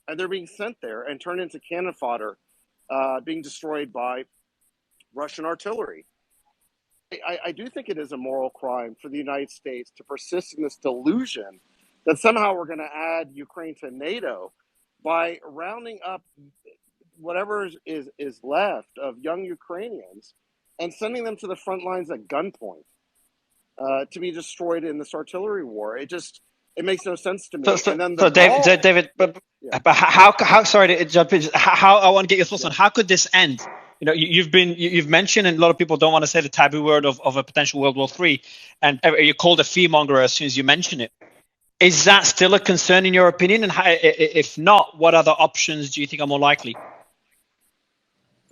And they're being sent there and turned into cannon fodder, being destroyed by Russian artillery. I do think it is a moral crime for the United States to persist in this delusion that somehow we're going to add Ukraine to NATO by rounding up whatever is left of young Ukrainians and sending them to the front lines at gunpoint to be destroyed in this artillery war. It makes no sense to me. David, but how? Sorry to jump in. How I want to get your thoughts on how could this end? You've mentioned, and a lot of people don't want to say the taboo word of a potential World War III, and you're called a fearmonger as soon as you mention it. Is that still a concern in your opinion? And if not, what other options do you think are more likely?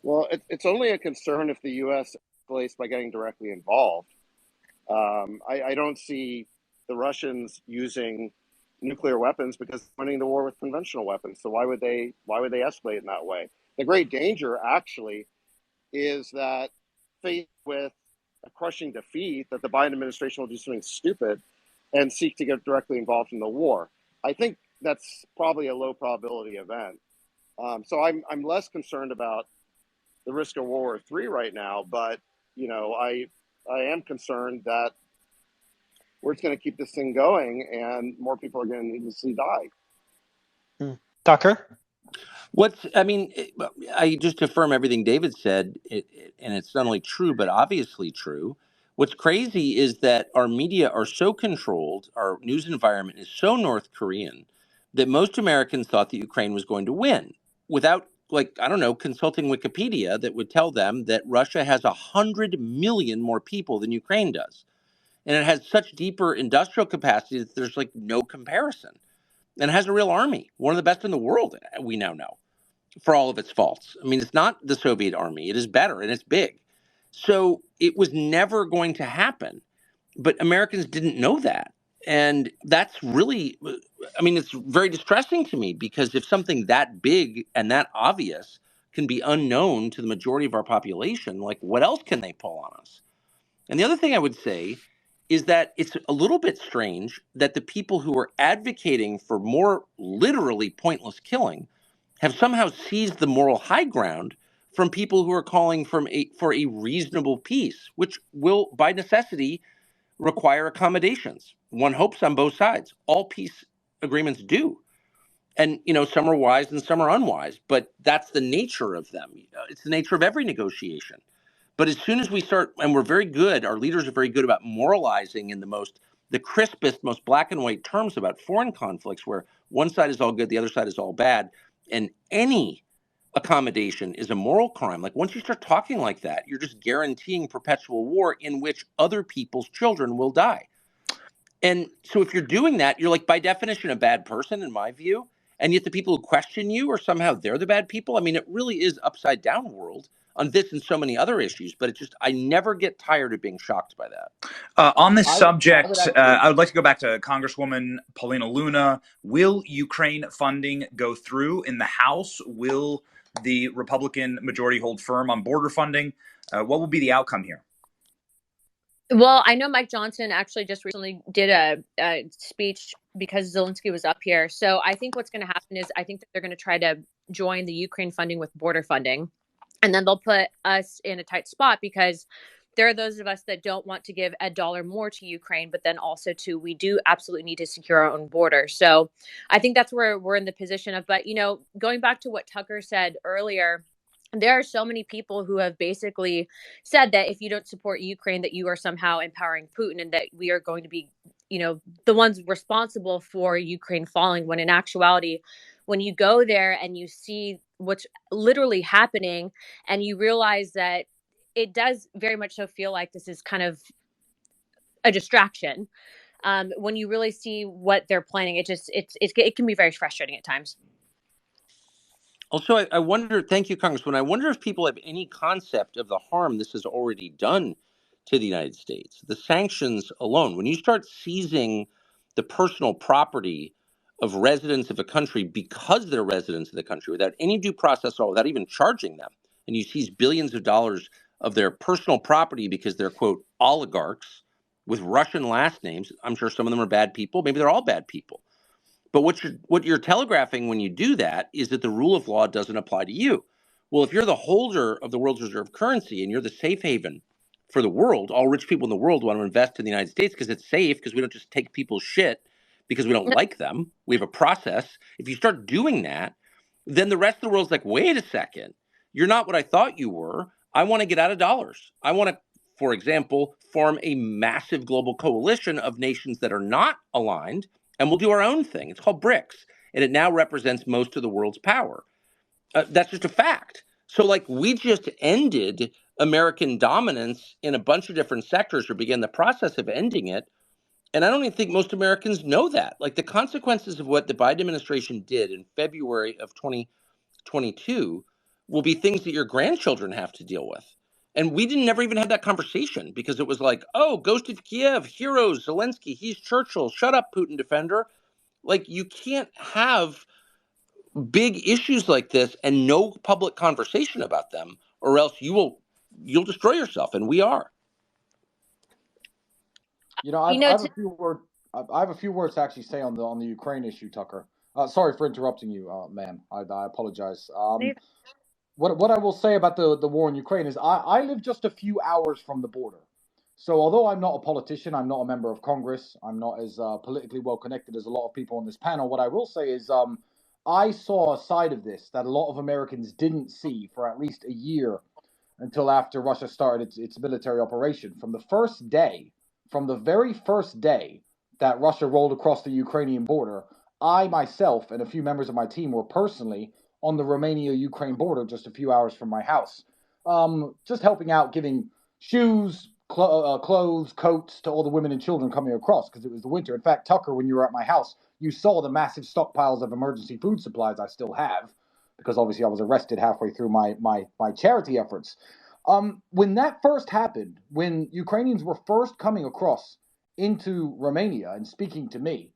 Well, it's only a concern if the U.S. escalates by getting directly involved. I don't see the Russians using nuclear weapons because they're winning the war with conventional weapons. So why would they escalate in that way? The great danger actually is that faced with a crushing defeat, that the Biden administration will do something stupid and seek to get directly involved in the war. I think that's probably a low probability event. So I'm less concerned about the risk of World War III right now, but I am concerned that we're just going to keep this thing going, and more people are going to needlessly die. Tucker? I just affirm everything David said, and it's not only true, but obviously true. What's crazy is that our media are so controlled, our news environment is so North Korean, that most Americans thought that Ukraine was going to win without, consulting Wikipedia that would tell them that Russia has 100 million more people than Ukraine does. And it has such deeper industrial capacity that there's no comparison. and has a real army, one of the best in the world, we now know, for all of its faults. I mean, it's not the Soviet army. It is better, and it's big. So it was never going to happen. But Americans didn't know that. And that's really, I mean, it's very distressing to me, because if something that big and that obvious can be unknown to the majority of our population, like, what else can they pull on us? And the other thing I would say is that it's a little bit strange that the people who are advocating for more literally pointless killing have somehow seized the moral high ground from people who are calling for a reasonable peace, which will, by necessity, require accommodations. One hopes on both sides. All peace agreements do. And, some are wise and some are unwise, but that's the nature of them. It's the nature of every negotiation. But as soon as we start, and we're very good, our leaders are very good about moralizing in the crispest, most black and white terms about foreign conflicts, where one side is all good, the other side is all bad. And any accommodation is a moral crime. Like, once you start talking like that, you're just guaranteeing perpetual war in which other people's children will die. And so if you're doing that, you're, like, by definition, a bad person, in my view. And yet the people who question you are somehow they're the bad people. I mean, it really is upside down world on this and so many other issues. But it's just, I never get tired of being shocked by that. On this I subject, would actually, I would like to go back to Congresswoman Paulina Luna. Will Ukraine funding go through in the House? Will the Republican majority hold firm on border funding? What will be the outcome here? Well, I know Mike Johnson actually just recently did a speech because Zelenskyy was up here. So I think what's going to happen is I think that they're going to try to join the Ukraine funding with border funding. And then they'll put us in a tight spot, because there are those of us that don't want to give $1 more to Ukraine, but then also we do absolutely need to secure our own border. So I think that's where we're in the position of, but, going back to what Tucker said earlier, there are so many people who have basically said that if you don't support Ukraine, that you are somehow empowering Putin, and that we are going to be, the ones responsible for Ukraine falling, when in actuality, when you go there and you see what's literally happening, and you realize that it does very much so feel like this is kind of a distraction. When you really see what they're planning, it can be very frustrating at times. Also, I wonder, thank you, Congressman, I wonder if people have any concept of the harm this has already done to the United States. The sanctions alone, when you start seizing the personal property of residents of a country because they're residents of the country without any due process at all, without even charging them, and you seize billions of dollars of their personal property because they're, quote, oligarchs with Russian last names. I'm sure some of them are bad people. Maybe they're all bad people. But what you're telegraphing when you do that is that the rule of law doesn't apply to you. Well, if you're the holder of the world's reserve currency and you're the safe haven for the world, all rich people in the world want to invest in the United States because it's safe, because we don't just take people's shit because we don't like them. We have a process. If you start doing that, then the rest of the world's like, wait a second, you're not what I thought you were. I want to get out of dollars. I want to, for example, form a massive global coalition of nations that are not aligned, and we'll do our own thing. It's called BRICS, and it now represents most of the world's power. That's just a fact. So, like, we just ended American dominance in a bunch of different sectors, or began the process of ending it. And I don't even think most Americans know that. Like, the consequences of what the Biden administration did in February of 2022 will be things that your grandchildren have to deal with. And we never even had that conversation, because it was like, oh, Ghost of Kiev, heroes, Zelenskyy, he's Churchill, shut up, Putin defender. Like, you can't have big issues like this and no public conversation about them, or else you'll destroy yourself, and we are. I have a few words. I have a few words to actually say on the Ukraine issue, Tucker. Sorry for interrupting you, ma'am. I apologize. What I will say about the war in Ukraine is I live just a few hours from the border. So although I'm not a politician, I'm not a member of Congress, I'm not as politically well connected as a lot of people on this panel, what I will say is I saw a side of this that a lot of Americans didn't see for at least a year until after Russia started its military operation. From the very first day that Russia rolled across the Ukrainian border, I myself and a few members of my team were personally on the Romania-Ukraine border just a few hours from my house, just helping out, giving shoes, clothes, coats to all the women and children coming across, because it was the winter. In fact, Tucker, when you were at my house, you saw the massive stockpiles of emergency food supplies I still have, because obviously I was arrested halfway through my charity efforts. When that first happened, when Ukrainians were first coming across into Romania and speaking to me,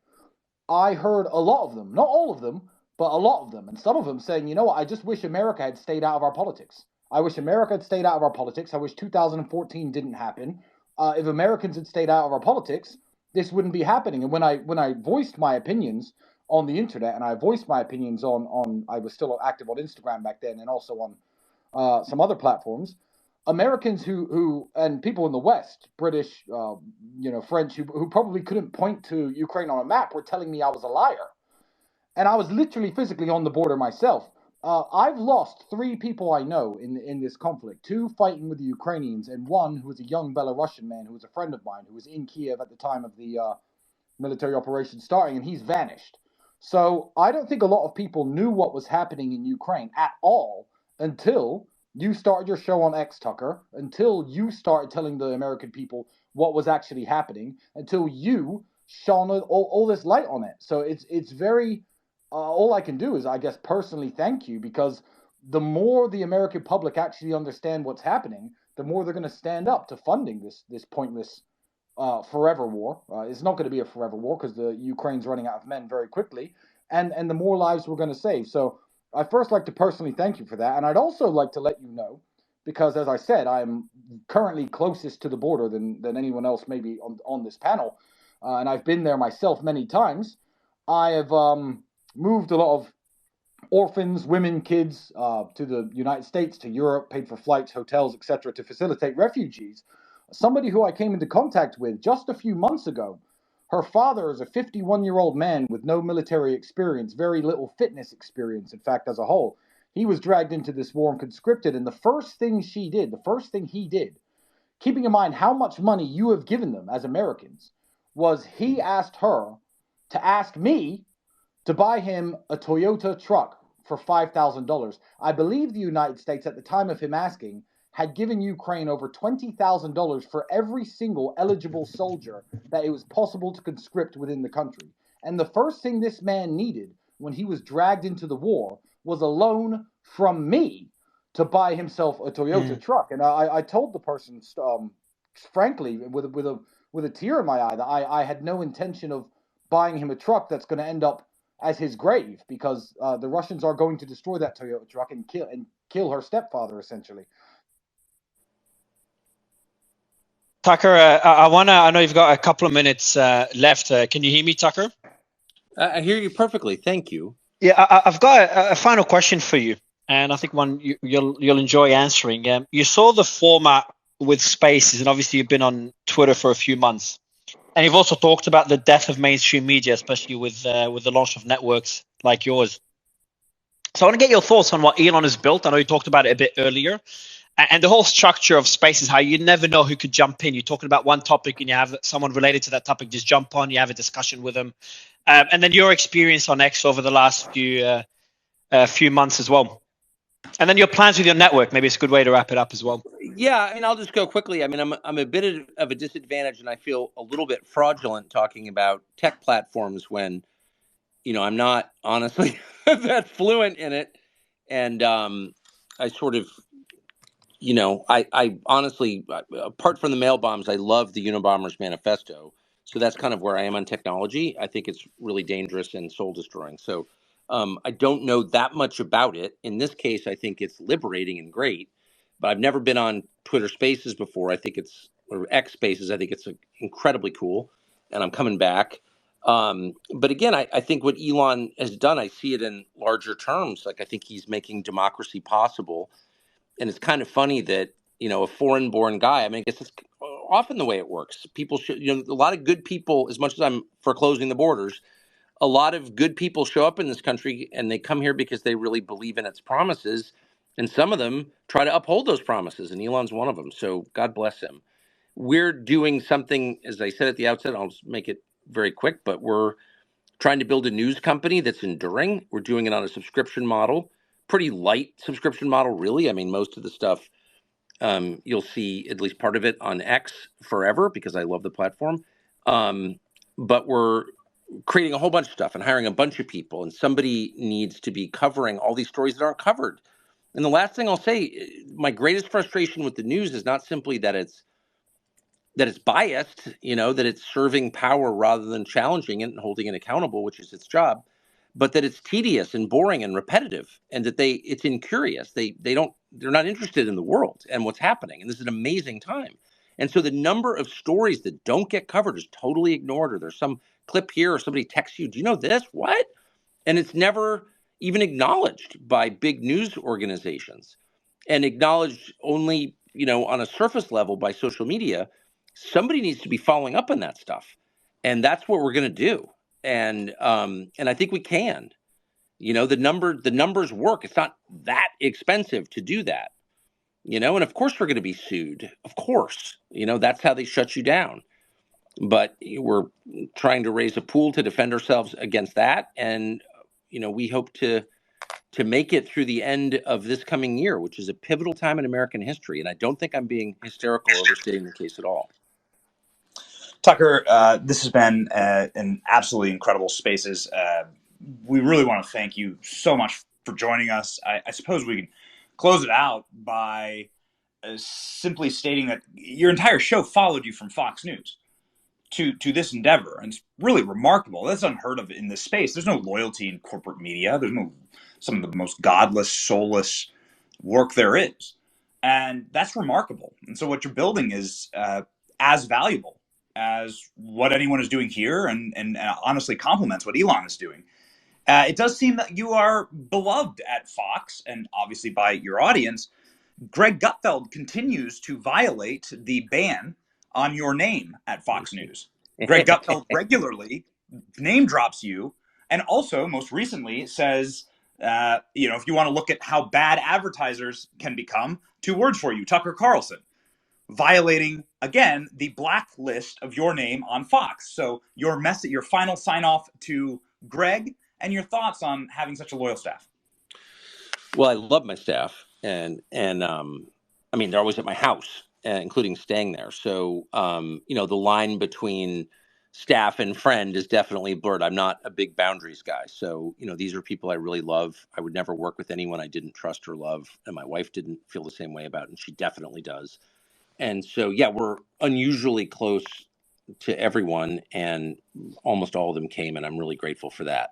I heard a lot of them, not all of them, but a lot of them, and some of them saying, you know what, I just wish America had stayed out of our politics. I wish America had stayed out of our politics. I wish 2014 didn't happen. If Americans had stayed out of our politics, this wouldn't be happening. And when I voiced my opinions on the internet, and I voiced my opinions on I was still active on Instagram back then, and also on some other platforms, Americans who and people in the West, British, French, who probably couldn't point to Ukraine on a map, were telling me I was a liar. And I was literally physically on the border myself. I've lost 3 people I know in this conflict, 2 fighting with the Ukrainians, and 1 who was a young Belarusian man who was a friend of mine who was in Kiev at the time of the military operation starting, and he's vanished. So I don't think a lot of people knew what was happening in Ukraine at all until you started your show on X, Tucker, until you started telling the American people what was actually happening, until you shone all this light on it. So it's very... all I can do is, I guess, personally thank you, because the more the American public actually understand what's happening, the more they're going to stand up to funding this pointless forever war. It's not going to be a forever war because the Ukraine's running out of men very quickly, and the more lives we're going to save. So I'd first like to personally thank you for that, and I'd also like to let you know, because as I said, I'm currently closest to the border than anyone else maybe on this panel, and I've been there myself many times. I have moved a lot of orphans, women, kids to the United States, to Europe, paid for flights, hotels, etc., to facilitate refugees. Somebody who I came into contact with just a few months ago, her father is a 51-year-old man with no military experience, very little fitness experience, in fact, as a whole. He was dragged into this war and conscripted, and the first thing he did, keeping in mind how much money you have given them as Americans, was he asked her to ask me to buy him a Toyota truck for $5,000. I believe the United States, at the time of him asking, had given Ukraine over $20,000 for every single eligible soldier that it was possible to conscript within the country. And the first thing this man needed when he was dragged into the war was a loan from me to buy himself a Toyota truck. And I told the person, frankly, with a tear in my eye, that I had no intention of buying him a truck that's going to end up as his grave, because the Russians are going to destroy that Toyota truck and kill her stepfather, essentially. Tucker, I know you've got a couple of minutes left. Can you hear me, Tucker? I hear you perfectly. Thank you. Yeah, I've got a final question for you, and I think one you'll enjoy answering. You saw the format with Spaces, and obviously you've been on Twitter for a few months, and you've also talked about the death of mainstream media, especially with the launch of networks like yours. So I want to get your thoughts on what Elon has built. I know you talked about it a bit earlier. And the whole structure of Spaces, how you never know who could jump in. You're talking about one topic and you have someone related to that topic just jump on, you have a discussion with them. And then your experience on X over the last few months as well. And then your plans with your network. Maybe it's a good way to wrap it up as well. Yeah, I mean, I'll just go quickly. I mean, I'm a bit of a disadvantage, and I feel a little bit fraudulent talking about tech platforms when, I'm not honestly that fluent in it. And I sort of... I honestly, apart from the mail bombs, I love the Unabomber's manifesto. So that's kind of where I am on technology. I think it's really dangerous and soul destroying. So I don't know that much about it. In this case, I think it's liberating and great. But I've never been on Twitter Spaces before. Or X Spaces. I think it's incredibly cool. And I'm coming back. But again, I think what Elon has done, I see it in larger terms. Like, I think he's making democracy possible. And it's kind of funny that, a foreign-born guy, I mean, I guess it's often the way it works. People should, a lot of good people, as much as I'm for closing the borders, a lot of good people show up in this country and they come here because they really believe in its promises. And some of them try to uphold those promises. And Elon's one of them. So God bless him. We're doing something, as I said at the outset, I'll just make it very quick, but we're trying to build a news company that's enduring. We're doing it on a subscription model. Pretty light subscription model, really. I mean, most of the stuff you'll see at least part of it on X forever because I love the platform. But we're creating a whole bunch of stuff and hiring a bunch of people, and somebody needs to be covering all these stories that aren't covered. And the last thing I'll say, my greatest frustration with the news is not simply that it's biased, that it's serving power rather than challenging it and holding it accountable, which is its job, but that it's tedious and boring and repetitive, and that it's incurious. They're not interested in the world and what's happening. And this is an amazing time. And so the number of stories that don't get covered is totally ignored, or there's some clip here or somebody texts you, do you know this? What? And it's never even acknowledged by big news organizations, and acknowledged only, on a surface level by social media. Somebody needs to be following up on that stuff. And that's what we're going to do. And I think we can. The numbers work. It's not that expensive to do that. And of course we're going to be sued. Of course. That's how they shut you down. But we're trying to raise a pool to defend ourselves against that. And we hope to make it through the end of this coming year, which is a pivotal time in American history. And I don't think I'm being hysterical or overstating the case at all. Tucker, this has been an absolutely incredible Spaces. We really want to thank you so much for joining us. I suppose we can close it out by simply stating that your entire show followed you from Fox News to this endeavor. And it's really remarkable. That's unheard of in this space. There's no loyalty in corporate media. There's some of the most godless, soulless work there is. And that's remarkable. And so what you're building is as valuable as what anyone is doing here, and honestly complements what Elon is doing. It does seem that you are beloved at Fox, and obviously by your audience. Greg Gutfeld continues to violate the ban on your name at Fox News. Greg Gutfeld regularly name drops you, and also most recently says, if you want to look at how bad advertisers can become, 2 words for you, Tucker Carlson, violating again the blacklist of your name on Fox. So your final sign off to Greg, and your thoughts on having such a loyal staff. Well, I love my staff, and I mean, they're always at my house, including staying there. So, the line between staff and friend is definitely blurred. I'm not a big boundaries guy. So, these are people I really love. I would never work with anyone I didn't trust or love. And my wife didn't feel the same way about it, and she definitely does. And so, yeah, we're unusually close to everyone, and almost all of them came, and I'm really grateful for that.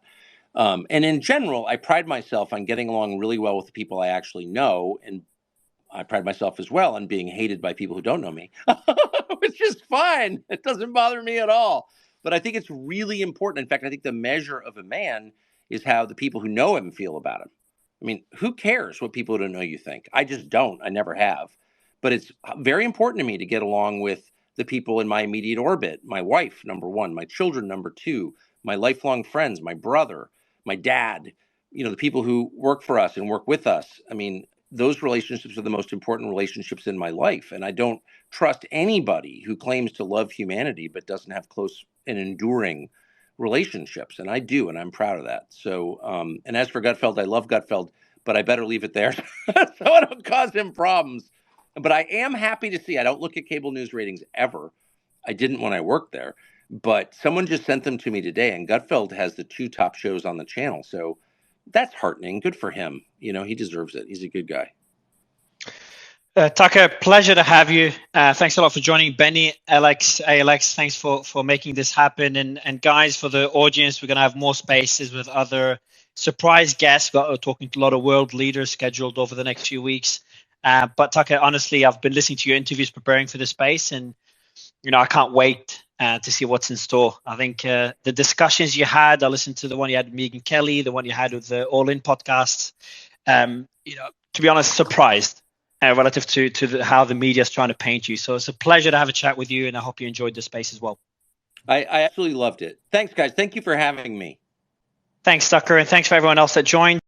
And in general, I pride myself on getting along really well with the people I actually know, and I pride myself as well on being hated by people who don't know me, which is fine. It doesn't bother me at all. But I think it's really important. In fact, I think the measure of a man is how the people who know him feel about him. I mean, who cares what people who don't know you think? I just don't. I never have. But it's very important to me to get along with the people in my immediate orbit. My wife, number one. My children, number two. My lifelong friends, my brother, my dad, the people who work for us and work with us. I mean, those relationships are the most important relationships in my life. And I don't trust anybody who claims to love humanity but doesn't have close and enduring relationships. And I do, and I'm proud of that. So, and as for Gutfeld, I love Gutfeld, but I better leave it there so I don't cause him problems. But I am happy to see, I don't look at cable news ratings ever. I didn't when I worked there. But someone just sent them to me today, and Gutfeld has the 2 top shows on the channel. So that's heartening. Good for him. He deserves it. He's a good guy. Tucker, pleasure to have you. Thanks a lot for joining. Benny, Alex, thanks for making this happen. And guys, for the audience, we're going to have more spaces with other surprise guests. We're talking to a lot of world leaders scheduled over the next few weeks. But Tucker, honestly, I've been listening to your interviews preparing for this space, and I can't wait to see what's in store. I think the discussions you had, I listened to the one you had with Megan Kelly, the one you had with the All In podcast. To be honest, surprised relative to how the media is trying to paint you. So it's a pleasure to have a chat with you, and I hope you enjoyed the space as well. I absolutely loved it. Thanks, guys. Thank you for having me. Thanks, Tucker, and thanks for everyone else that joined.